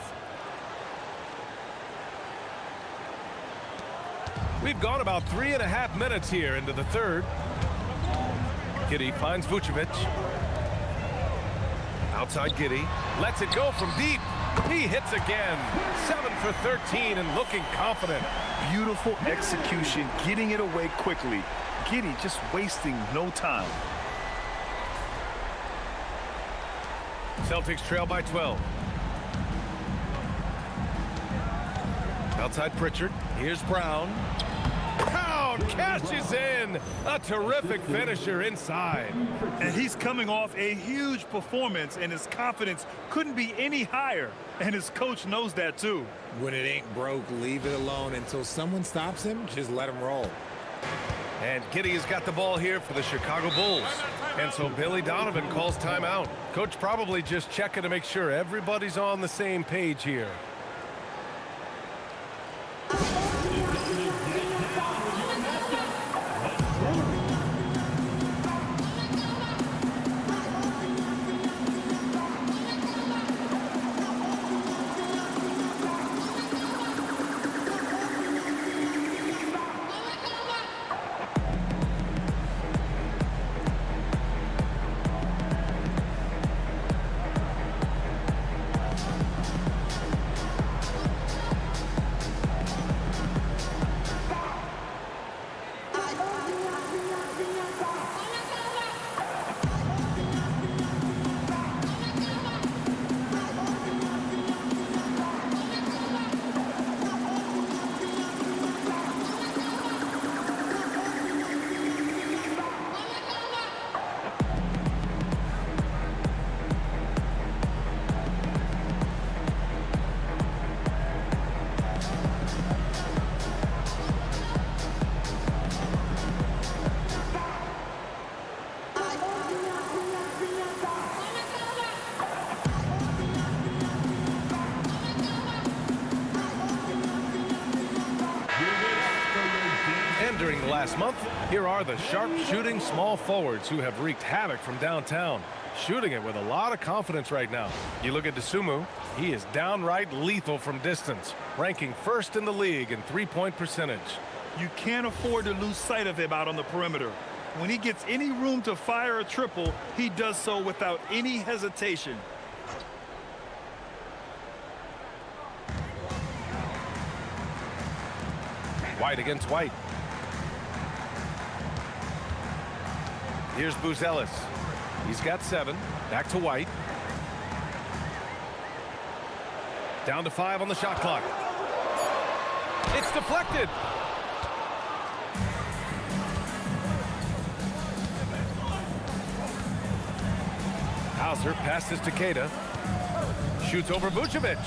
We've gone about 3.5 minutes here into the third. Giddey finds Vucevic. Outside Giddey. Lets it go from deep. He hits again. 7 for 13 and looking confident. Beautiful execution, getting it away quickly. Giddey just wasting no time. Celtics trail by 12. Outside Pritchard. Here's Brown. Brown cashes in. A terrific finisher inside. And he's coming off a huge performance, and his confidence couldn't be any higher. And his coach knows that too. When it ain't broke, leave it alone until someone stops him. Just let him roll. And Giddey has got the ball here for the Chicago Bulls. And so Billy Donovan calls timeout. Coach probably just checking to make sure everybody's on the same page here. During the last month, here are the sharp-shooting small forwards who have wreaked havoc from downtown, shooting it with a lot of confidence right now. You look at Dosunmu, he is downright lethal from distance, ranking 1st in the league in three-point percentage. You can't afford to lose sight of him out on the perimeter. When he gets any room to fire a triple, he does so without any hesitation. White against White. Here's Buzelis. He's got 7. Back to White. Down to 5 on the shot clock. It's deflected. Hauser passes to Queta. Shoots over Vucevic.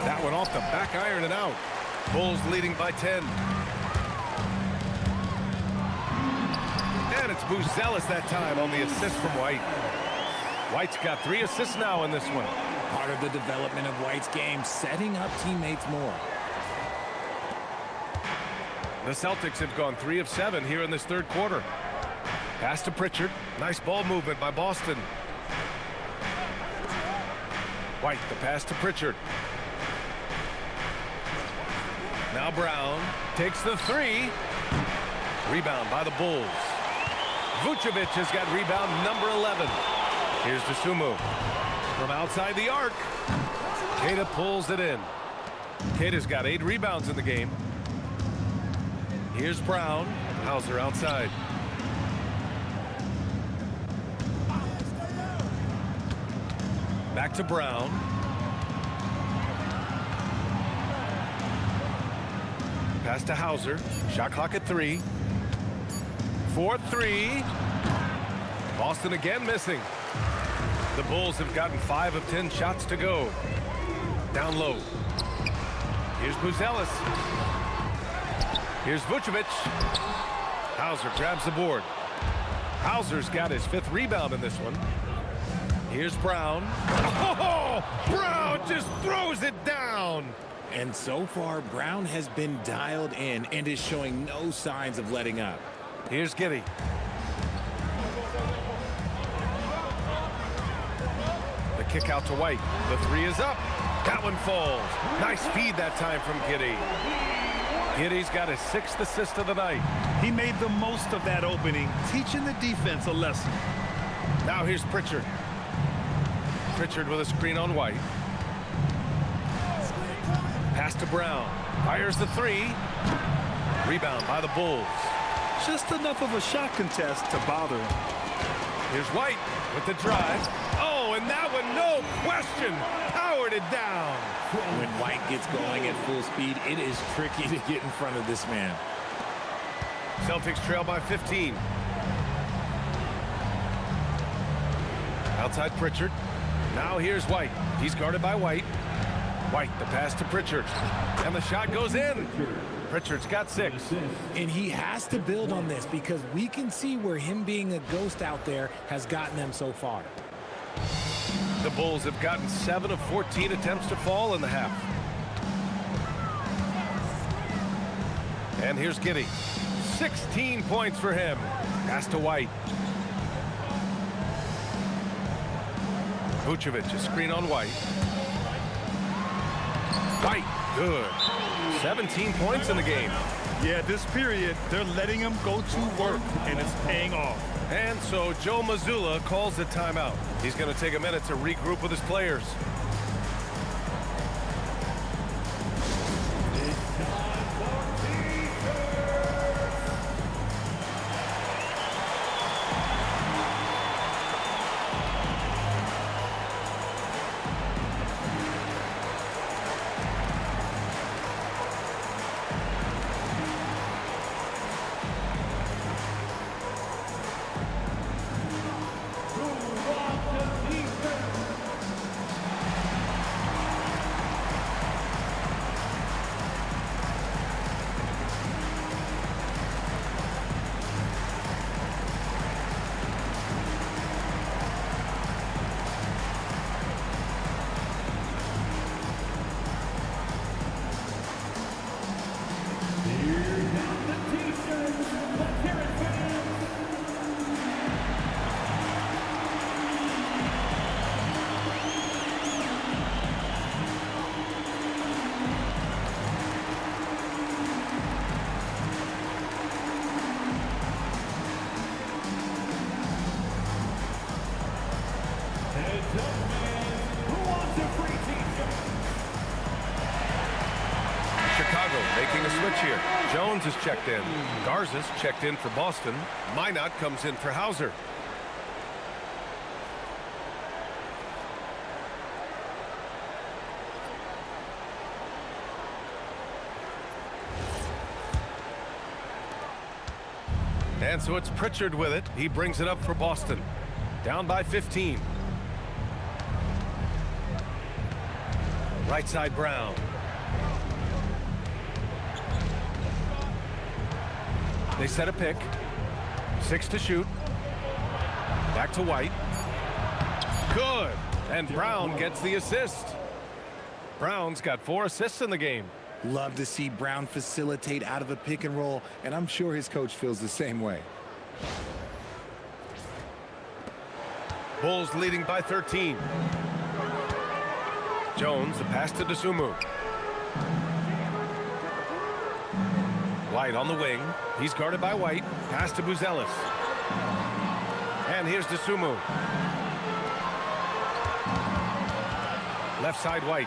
That one off the back iron and out. Bulls leading by 10. And it's Buzelis that time on the assist from White. White's got 3 assists now in this one. Part of the development of White's game, setting up teammates more. The Celtics have gone 3 of 7 here in this third quarter. Pass to Pritchard. Nice ball movement by Boston. White, the pass to Pritchard. Now Brown takes the 3. Rebound by the Bulls. Vucevic has got rebound number 11. Here's Dosunmu. From outside the arc. Queta pulls it in. Queta's got 8 rebounds in the game. Here's Brown. Hauser outside. Back to Brown. Pass to Hauser. Shot clock at 3. 4-3. Boston again missing. The Bulls have gotten 5 of 10 shots to go. Down low. Here's Buzelis. Here's Vucevic. Hauser grabs the board. Hauser's got his 5th rebound in this one. Here's Brown. Oh, Brown just throws it down. And so far, Brown has been dialed in and is showing no signs of letting up. Here's Giddey. The kick out to White. The 3 is up. That one falls. Nice feed that time from Giddey. Giddey's got his 6th assist of the night. He made the most of that opening, teaching the defense a lesson. Now here's Pritchard. Pritchard with a screen on White. Pass to Brown. Fires the 3. Rebound by the Bulls. Just enough of a shot contest to bother him. Here's White with the drive. Oh, and that one, no question, powered it down. When White gets going at full speed, it is tricky to get in front of this man. Celtics trail by 15. Outside Pritchard. Now here's White. He's guarded by White. White, the pass to Pritchard. And the shot goes in. Pritchard's got 6. And he has to build on this because we can see where him being a ghost out there has gotten them so far. The Bulls have gotten 7 of 14 attempts to fall in the half. And here's Giddey. 16 points for him. Pass to White. Vucevic, a screen on White. White, good. 17 points in the game. Yeah, this period, they're letting him go to work, and it's paying off. And so Joe Mazzulla calls the timeout. He's going to take a minute to regroup with his players. Chicago making a switch here. Jones is checked in. Garza's checked in for Boston. Minot comes in for Hauser. And so it's Pritchard with it. He brings it up for Boston. Down by 15. Right side Brown. They set a pick. 6 to shoot. Back to White. Good. And Brown gets the assist. Brown's got 4 assists in the game. Love to see Brown facilitate out of a pick and roll, and I'm sure his coach feels the same way. Bulls leading by 13. Jones, the pass to Dosunmu. White on the wing. He's guarded by White. Pass to Buzelis. And here's Dosunmu. Left side White.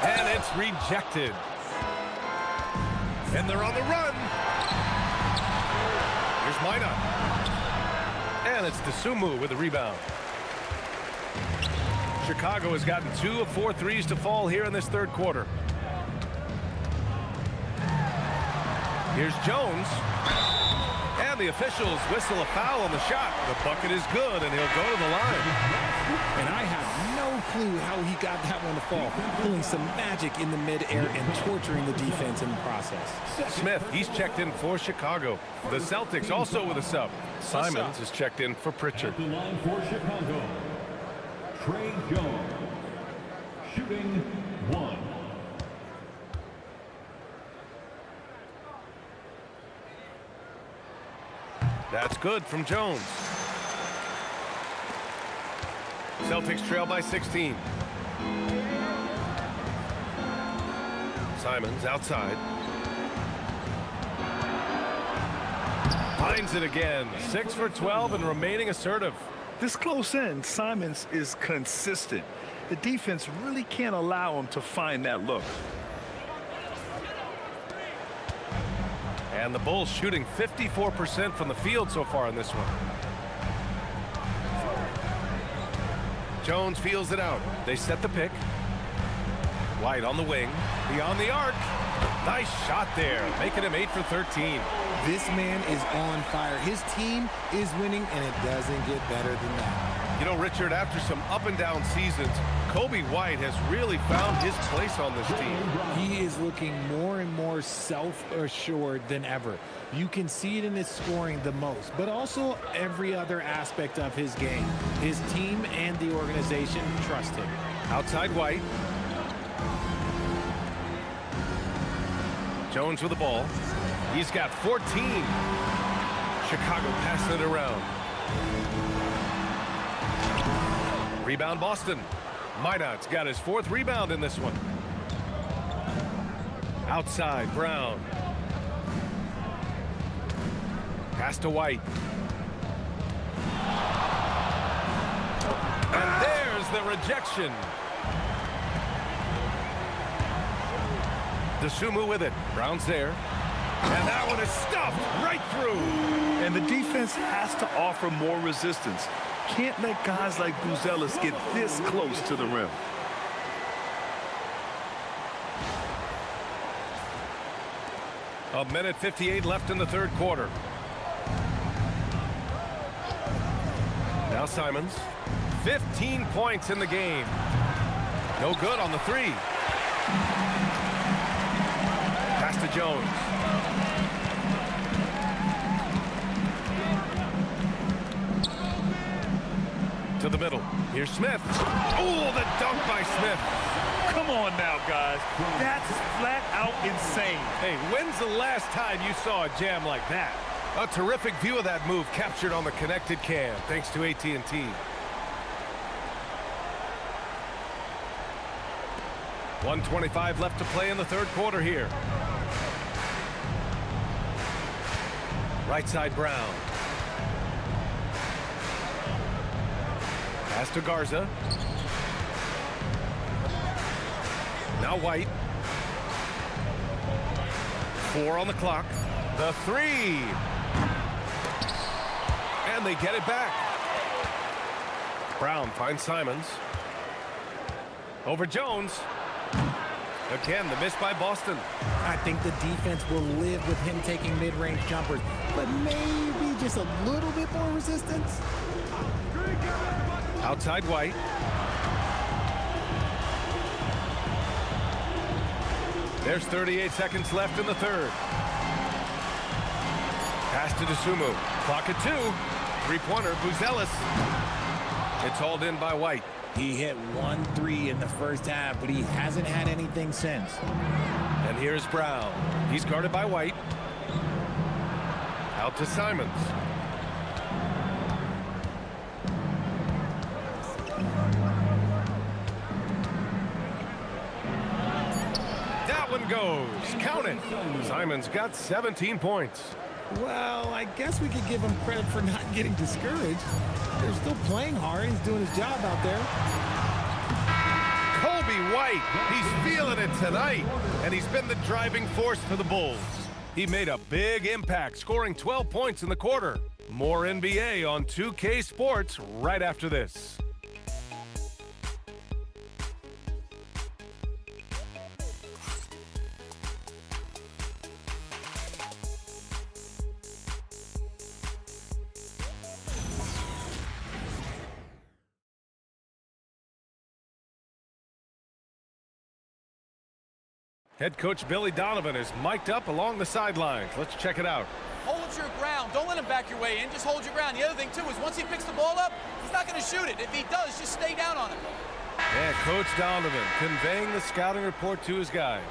And it's rejected. And they're on the run. Here's Matas. And it's Dosunmu with the rebound. Chicago has gotten 2 of 4 threes to fall here in this third quarter. Here's Jones. And the officials whistle a foul on the shot. The bucket is good, and he'll go to the line. And I have no clue how he got that one to fall. Pulling some magic in the midair and torturing the defense in the process. Smith, he's checked in for Chicago. The Celtics also with a sub. Simons is checked in for Pritchard. At the line for Chicago, Trey Jones, shooting 1. That's good from Jones. Celtics trail by 16. Simons outside. Finds it again. 6 for 12 and remaining assertive. This close in, Simons is consistent. The defense really can't allow him to find that look. And the Bulls shooting 54% from the field so far in this one. Jones feels it out. They set the pick. White on the wing. Beyond the arc. Nice shot there, making him 8 for 13. This man is on fire. His team is winning, and it doesn't get better than that. You know, Richard, after some up and down seasons, Coby White has really found his place on this team. He is looking more and more self-assured than ever. You can see it in his scoring the most, but also every other aspect of his game. His team and the organization trust him. Outside White. Jones with the ball. He's got 14. Chicago passing it around. Rebound Boston. Matas got his 4th rebound in this one. Outside Brown. Pass to White. And there's the rejection. Dosunmu with it. Brown's there. And that one is stuffed right through. And the defense has to offer more resistance. Can't let guys like Buzelis get this close to the rim. A minute 58 left in the third quarter. Now Simons. 15 points in the game. No good on the 3. Pass to Jones. To the middle. Here's Smith. Oh, the dunk by Smith. Come on now, guys. That's flat out insane. Hey, when's the last time you saw a jam like that? A terrific view of that move captured on the connected cam, thanks to AT&T. .125 left to play in the third quarter here. Right side Brown. Pass to Garza. Now White. 4 on the clock. The 3. And they get it back. Brown finds Simons. Over Jones. Again, the miss by Boston. I think the defense will live with him taking mid-range jumpers, but maybe just a little bit more resistance. Outside White. There's 38 seconds left in the third. Pass to Dosunmu. Clock at 2. 3-pointer, Buzelis. It's hauled in by White. He hit 1 3 in the first half, but he hasn't had anything since. And here's Brown. He's guarded by White. Out to Simons. That one goes. Count it. Simons got 17 points. Well, I guess we could give him credit for not getting discouraged. They're still playing hard. He's doing his job out there. Coby White, he's feeling it tonight, and he's been the driving force for the Bulls. He made a big impact, scoring 12 points in the quarter. More NBA on 2K Sports right after this. Head coach Billy Donovan is mic'd up along the sidelines. Let's check it out. Hold your ground. Don't let him back your way in. Just hold your ground. The other thing, too, is once he picks the ball up, he's not going to shoot it. If he does, just stay down on him. Yeah, Coach Donovan conveying the scouting report to his guys.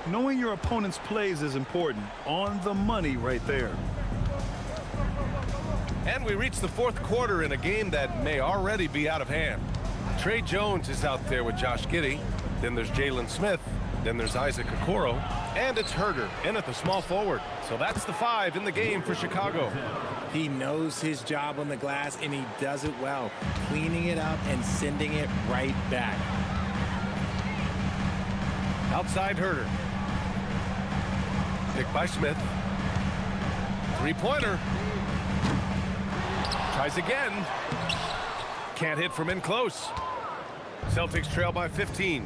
Knowing your opponent's plays is important. On the money right there. And we reach the fourth quarter in a game that may already be out of hand. Trey Jones is out there with Josh Giddey. Then there's Jaylen Smith. Then there's Isaac Okoro, and it's Herder in at the small forward. So that's the 5 in the game for Chicago. He knows his job on the glass, and he does it well, cleaning it up and sending it right back. Outside Herder. Picked by Smith. Three-pointer. Tries again. Can't hit from in close. Celtics trail by 15.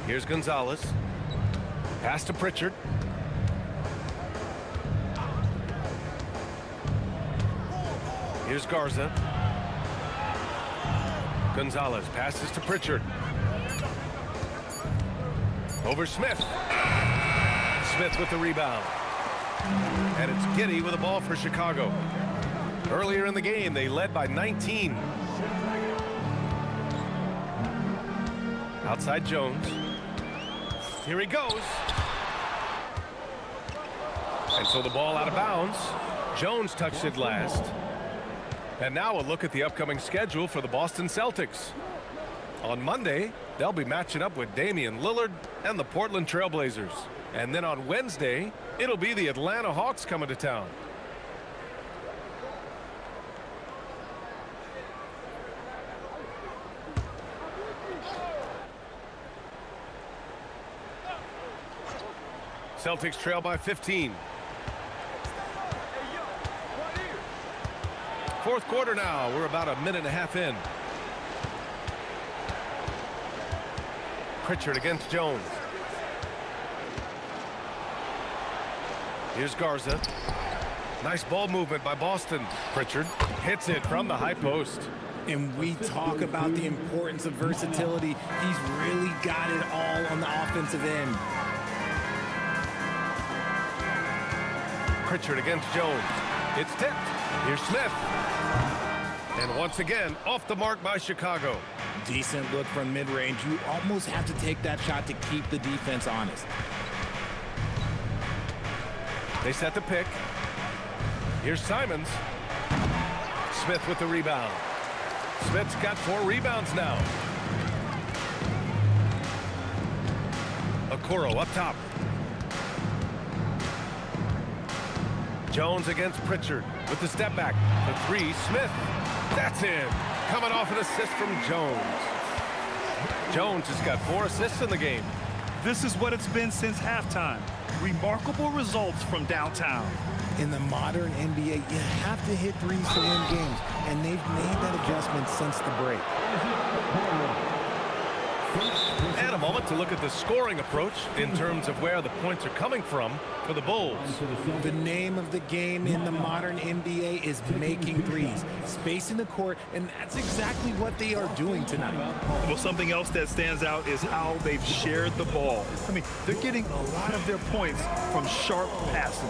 Here's Gonzalez. Pass to Pritchard. Here's Garza. Gonzalez passes to Pritchard. Over Smith. Smith with the rebound. And it's Giddey with the ball for Chicago. Earlier in the game, they led by 19. Outside Jones. Here he goes. And so the ball out of bounds. Jones touched it last. And now a look at the upcoming schedule for the Boston Celtics. On Monday, they'll be matching up with Damian Lillard and the Portland Trail Blazers. And then on Wednesday, it'll be the Atlanta Hawks coming to town. Celtics trail by 15. Fourth quarter now. We're about a minute and a half in. Pritchard against Jones. Here's Garza. Nice ball movement by Boston. Pritchard hits it from the high post. And we talk about the importance of versatility. He's really got it all on the offensive end. Pritchard against Jones. It's tipped. Here's Smith. And once again, off the mark by Chicago. Decent look from mid-range. You almost have to take that shot to keep the defense honest. They set the pick. Here's Simons. Smith with the rebound. Smith's got 4 rebounds now. Okoro up top. Jones against Pritchard with the step back. The 3, Smith. That's in. Coming off an assist from Jones. Jones has got 4 assists in the game. This is what it's been since halftime. Remarkable results from downtown. In the modern NBA, you have to hit threes to win games, and they've made that adjustment since the break. And a moment to look at the scoring approach in terms of where the points are coming from for the Bulls. The name of the game in the modern NBA is making threes, spacing the court, and that's exactly what they are doing tonight. Well, something else that stands out is how they've shared the ball. I mean, they're getting a lot of their points from sharp passing.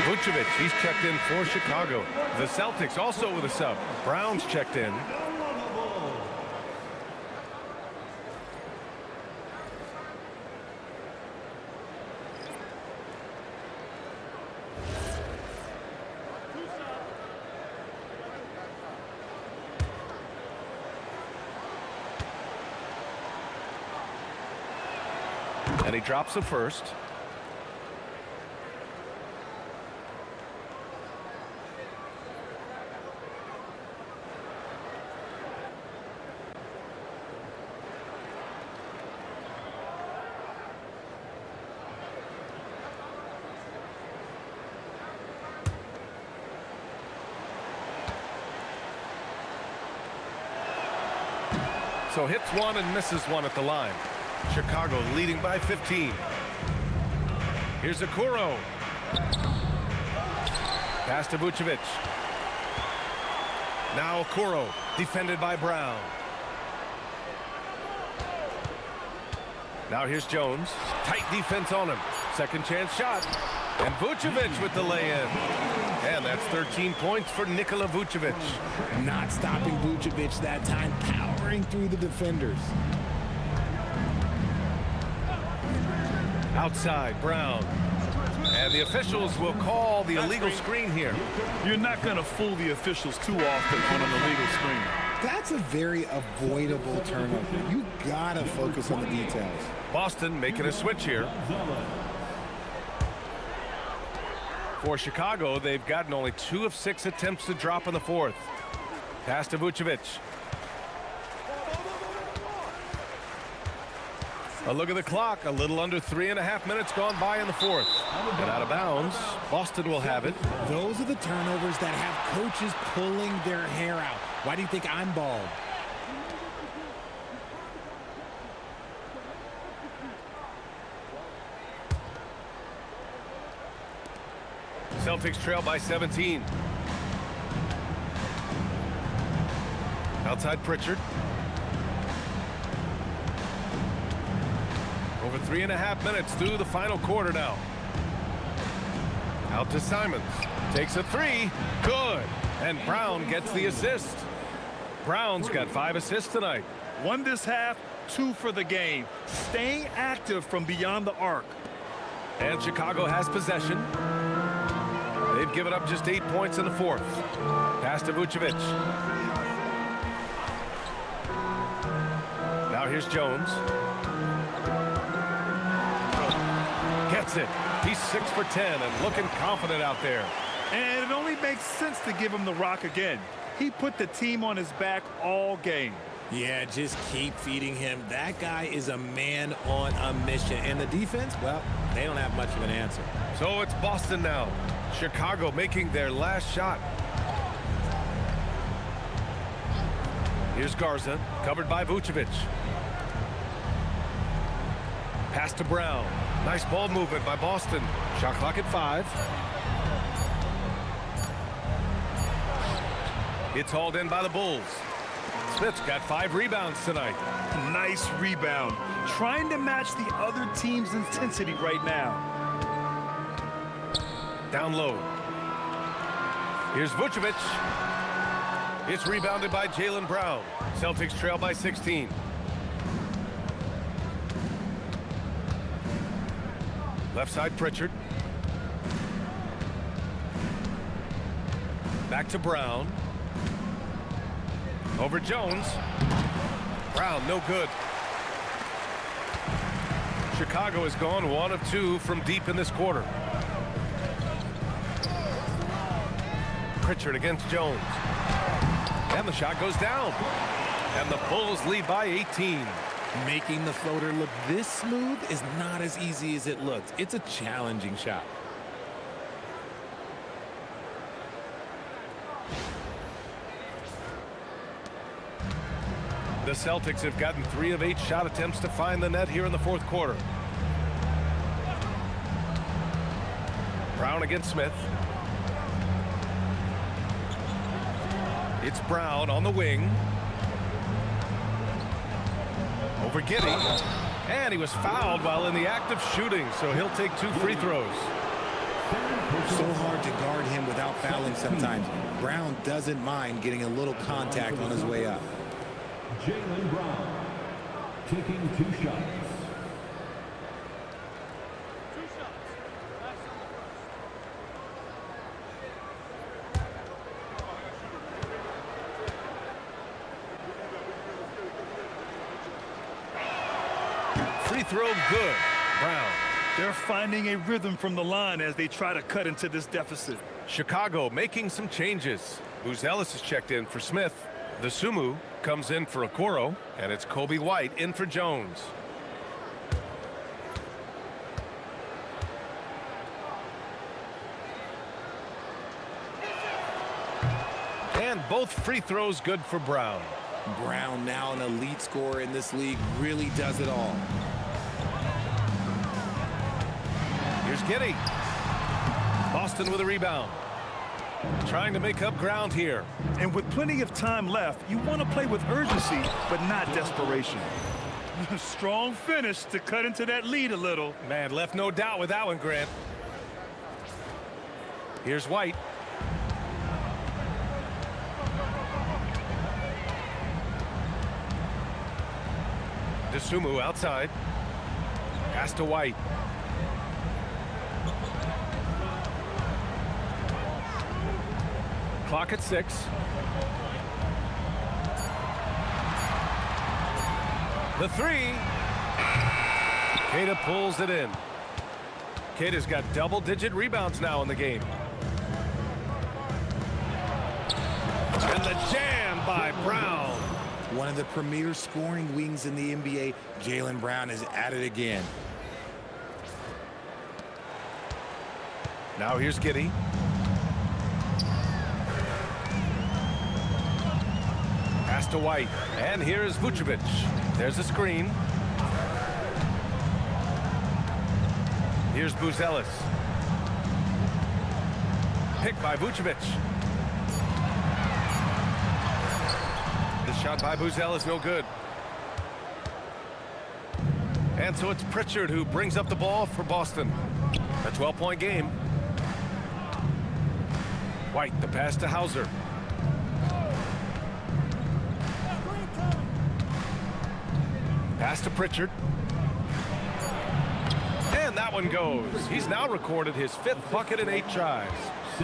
Vucevic, he's checked in for Chicago. The Celtics also with a sub. Brown's checked in. And he drops the first. So hits one and misses one at the line. Chicago leading by 15. Here's Okoro. Pass to Vucevic. Now Okoro, defended by Brown. Now here's Jones. Tight defense on him. Second chance shot. And Vucevic with the lay-in. And that's 13 points for Nikola Vucevic. Not stopping Vucevic that time, powering through the defenders. Outside, Brown. And the officials will call the illegal screen here. You're not going to fool the officials too often on an illegal screen. That's a very avoidable turnover. You gotta focus on the details. Boston making a switch here. For Chicago, they've gotten only 2 of 6 attempts to drop in the fourth. Pass to Vucevic. A look at the clock. A little under 3.5 minutes gone by in the fourth. And out of bounds. Boston will have it. Those are the turnovers that have coaches pulling their hair out. Why do you think I'm bald? Celtics trail by 17. Outside Pritchard. Over 3.5 minutes through the final quarter now. Out to Simons. Takes a 3. Good. And Brown gets the assist. Brown's got 5 assists tonight. 1 this half, 2 for the game. Staying active from beyond the arc. And Chicago has possession. They've given up just 8 points in the fourth. Pass to Vucevic. Now here's Jones. Gets it. He's 6 for 10 and looking confident out there. And it only makes sense to give him the rock again. He put the team on his back all game. Yeah, just keep feeding him. That guy is a man on a mission. And the defense, well, they don't have much of an answer. So it's Boston now. Chicago making their last shot. Here's Garza, covered by Vucevic. Pass to Brown. Nice ball movement by Boston. Shot clock at 5. It's hauled in by the Bulls. Smith's got 5 rebounds tonight. Nice rebound. Trying to match the other team's intensity right now. Down low. Here's Vucevic. It's rebounded by Jaylen Brown. Celtics trail by 16. Left side Pritchard. Back to Brown. Over Jones. Brown, no good. Chicago has gone 1 of 2 from deep in this quarter. Pritchard against Jones. And the shot goes down. And the Bulls lead by 18. Making the floater look this smooth is not as easy as it looks. It's a challenging shot. The Celtics have gotten 3 of 8 shot attempts to find the net here in the fourth quarter. Brown against Smith. It's Brown on the wing. Over Giddey. And he was fouled while in the act of shooting, so he'll take 2 free throws. So hard to guard him without fouling sometimes. Brown doesn't mind getting a little contact on his way up. Jaylen Brown taking 2 shots. Free throw good. Brown. They're finding a rhythm from the line as they try to cut into this deficit. Chicago making some changes. Buzelis is checked in for Smith. The Sumu comes in for Okoro, and it's Coby White in for Jones. And both free throws good for Brown. Brown, now an elite scorer in this league, really does it all. Here's Giddey. Boston with a rebound. Trying to make up ground here. And with plenty of time left, you want to play with urgency, but not desperation. Strong finish to cut into that lead a little. Man, left no doubt with that one, Grant. Here's White. DeSumo outside. Pass to White. Clock at 6. The 3. Queta pulls it in. Queta's got double-digit rebounds now in the game. And the jam by Brown. One of the premier scoring wings in the NBA, Jaylen Brown is at it again. Now here's Giddey. Pass to White. And here's Vucevic. There's a screen. Here's Buzelis. Picked by Vucevic. The shot by Buzelis, no good. And so it's Pritchard who brings up the ball for Boston. A 12-point game. White, the pass to Hauser. Pass to Pritchard. And that one goes. He's now recorded his 5th bucket in 8 tries.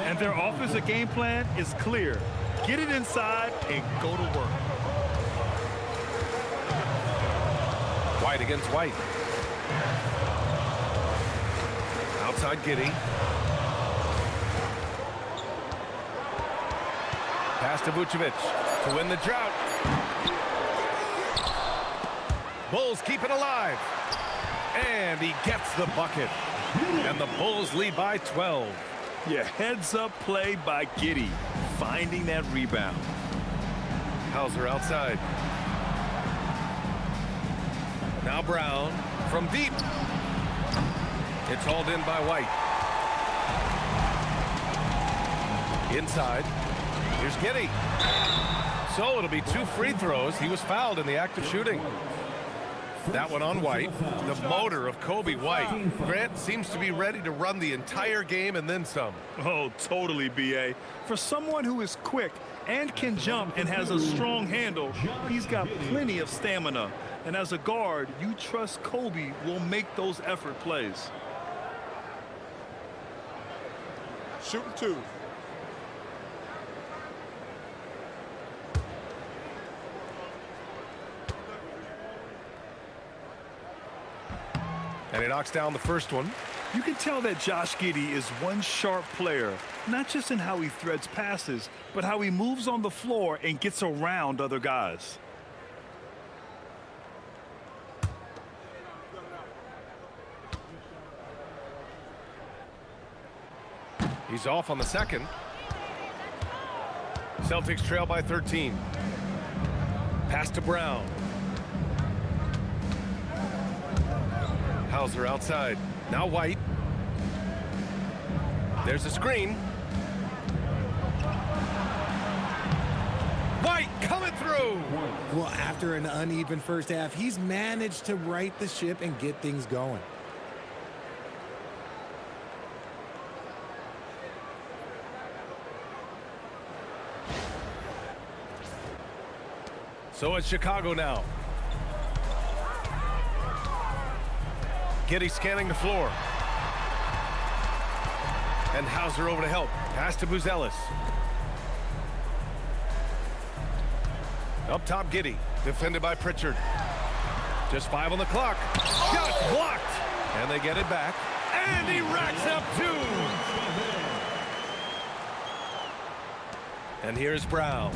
And their offensive game plan is clear. Get it inside and go to work. White against White. Outside Giddey. Pass to Vucevic to win the drought. Bulls keep it alive. And he gets the bucket. And the Bulls lead by 12. Yeah, heads-up play by Giddey, finding that rebound. Hauser outside. Now Brown from deep. It's hauled in by White. Inside. Here's Giddey. So it'll be 2 free throws. He was fouled in the act of shooting. That one on White. The motor of Coby White. Grant seems to be ready to run the entire game and then some. Oh, totally, B.A. For someone who is quick and can jump and has a strong handle, he's got plenty of stamina. And as a guard, you trust Coby will make those effort plays. Shooting 2. And he knocks down the first one. You can tell that Josh Giddey is one sharp player, not just in how he threads passes, but how he moves on the floor and gets around other guys. He's off on the second. Celtics trail by 13. Pass to Brown. Hauser outside. Now White. There's a screen. White coming through. Well, after an uneven first half, he's managed to right the ship and get things going. So it's Chicago now. Giddey scanning the floor. And Hauser over to help. Pass to Buzelis. Up top, Giddey. Defended by Pritchard. Just 5 on the clock. Shot blocked. And they get it back. And he racks up 2. And here's Brown.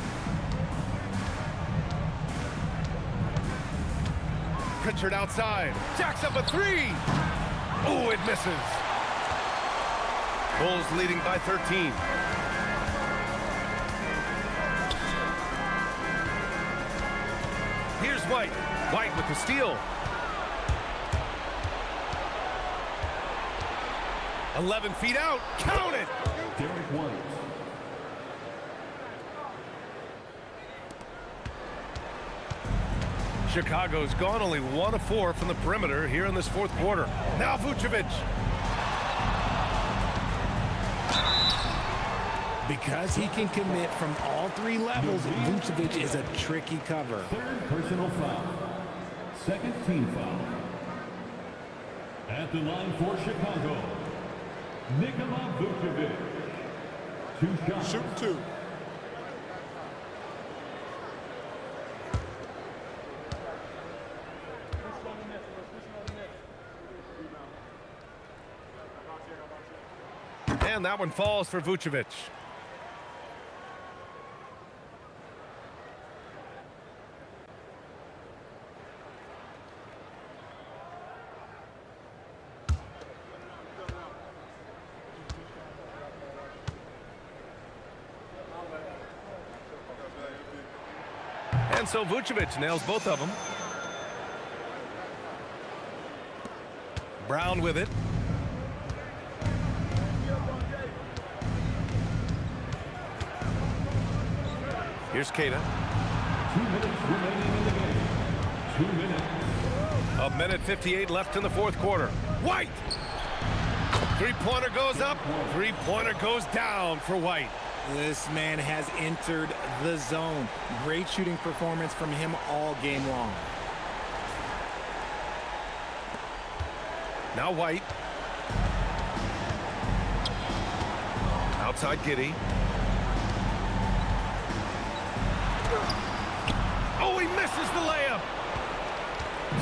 Pritchard outside. Jacks up a 3. Oh, it misses. Bulls leading by 13. Here's White. White with the steal. 11 feet out. Count it. Derrick White. Chicago's gone only 1 of 4 from the perimeter here in this fourth quarter. Now Vucevic. Because he can commit from all 3 levels, Vucevic is a tricky cover. Third personal foul. Second team foul. At the line for Chicago, Nikola Vucevic. 2 shots. Shooting 2. And that one falls for Vucevic. And so Vucevic nails both of them. Brown with it. Here's Keita. 2 minutes remaining in the game. 2 minutes. A minute 58 left in the fourth quarter. White! Three-pointer goes up. Three-pointer goes down for White. This man has entered the zone. Great shooting performance from him all game long. Now White. Outside Giddey. Oh, he misses the layup.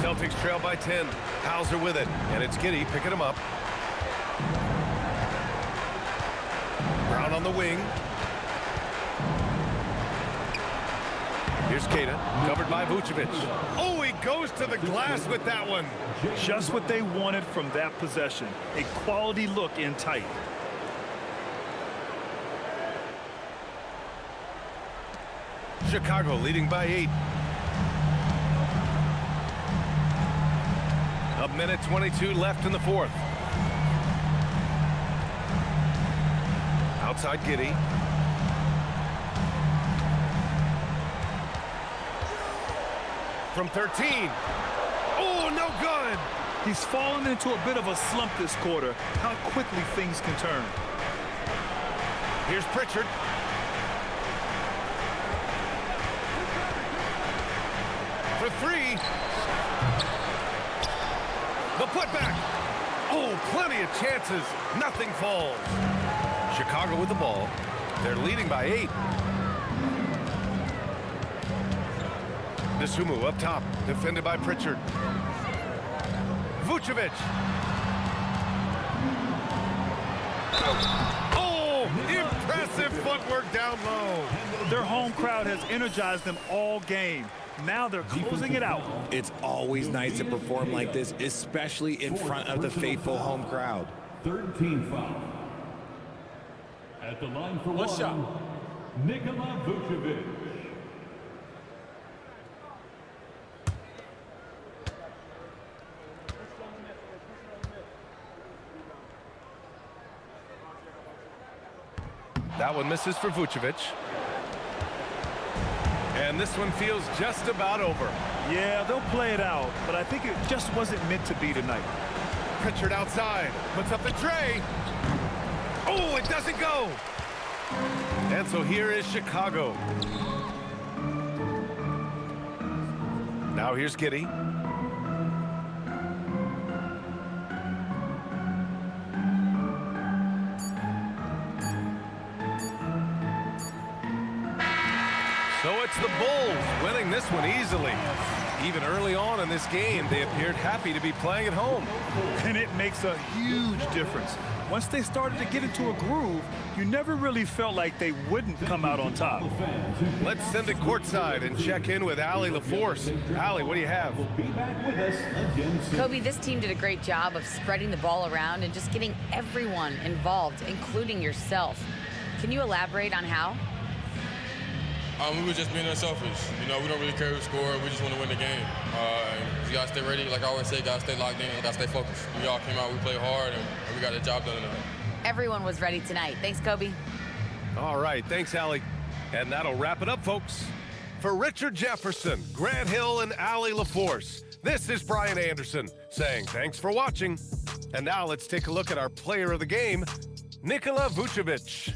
Celtics trail by 10. Hauser with it. And it's Giddey picking him up. Brown on the wing. Here's Keita, covered by Vucevic. Oh, he goes to the glass with that one. Just what they wanted from that possession. A quality look in tight. Chicago leading by 8. A minute 22 left in the fourth. Outside Giddey. From 13. Oh, no good. He's fallen into a bit of a slump this quarter. How quickly things can turn. Here's Pritchard. For 3. The putback. Oh, plenty of chances. Nothing falls. Chicago with the ball. They're leading by 8. Nasumu up top, defended by Pritchard. Vucevic. Oh, impressive footwork down low. Their home crowd has energized them all game. Now they're closing it out. It's always nice to perform like this, especially in front of the faithful home crowd. Third team foul. At the line for one shot. Nikola Vucevic. That one misses for Vucevic. And this one feels just about over. Yeah, they'll play it out, but I think it just wasn't meant to be tonight. Pritchard outside, puts up the tray. Oh, it doesn't go. And so here is Chicago. Now here's Giddey. So it's the Bulls winning this one easily. Even early on in this game, they appeared happy to be playing at home. And it makes a huge difference. Once they started to get into a groove, you never really felt like they wouldn't come out on top. Let's send it courtside and check in with Allie LaForce. Allie, what do you have? Coby, this team did a great job of spreading the ball around and just getting everyone involved, including yourself. Can you elaborate on how? We were just being unselfish. You know, we don't really care who scored. We just want to win the game. You got to stay ready. Like I always say, got to stay locked in. Got to stay focused. We all came out, we played hard, and we got the job done tonight. Everyone was ready tonight. Thanks, Coby. All right, thanks, Allie. And that'll wrap it up, folks. For Richard Jefferson, Grant Hill, and Allie LaForce, this is Brian Anderson saying thanks for watching. And now let's take a look at our player of the game, Nikola Vucevic.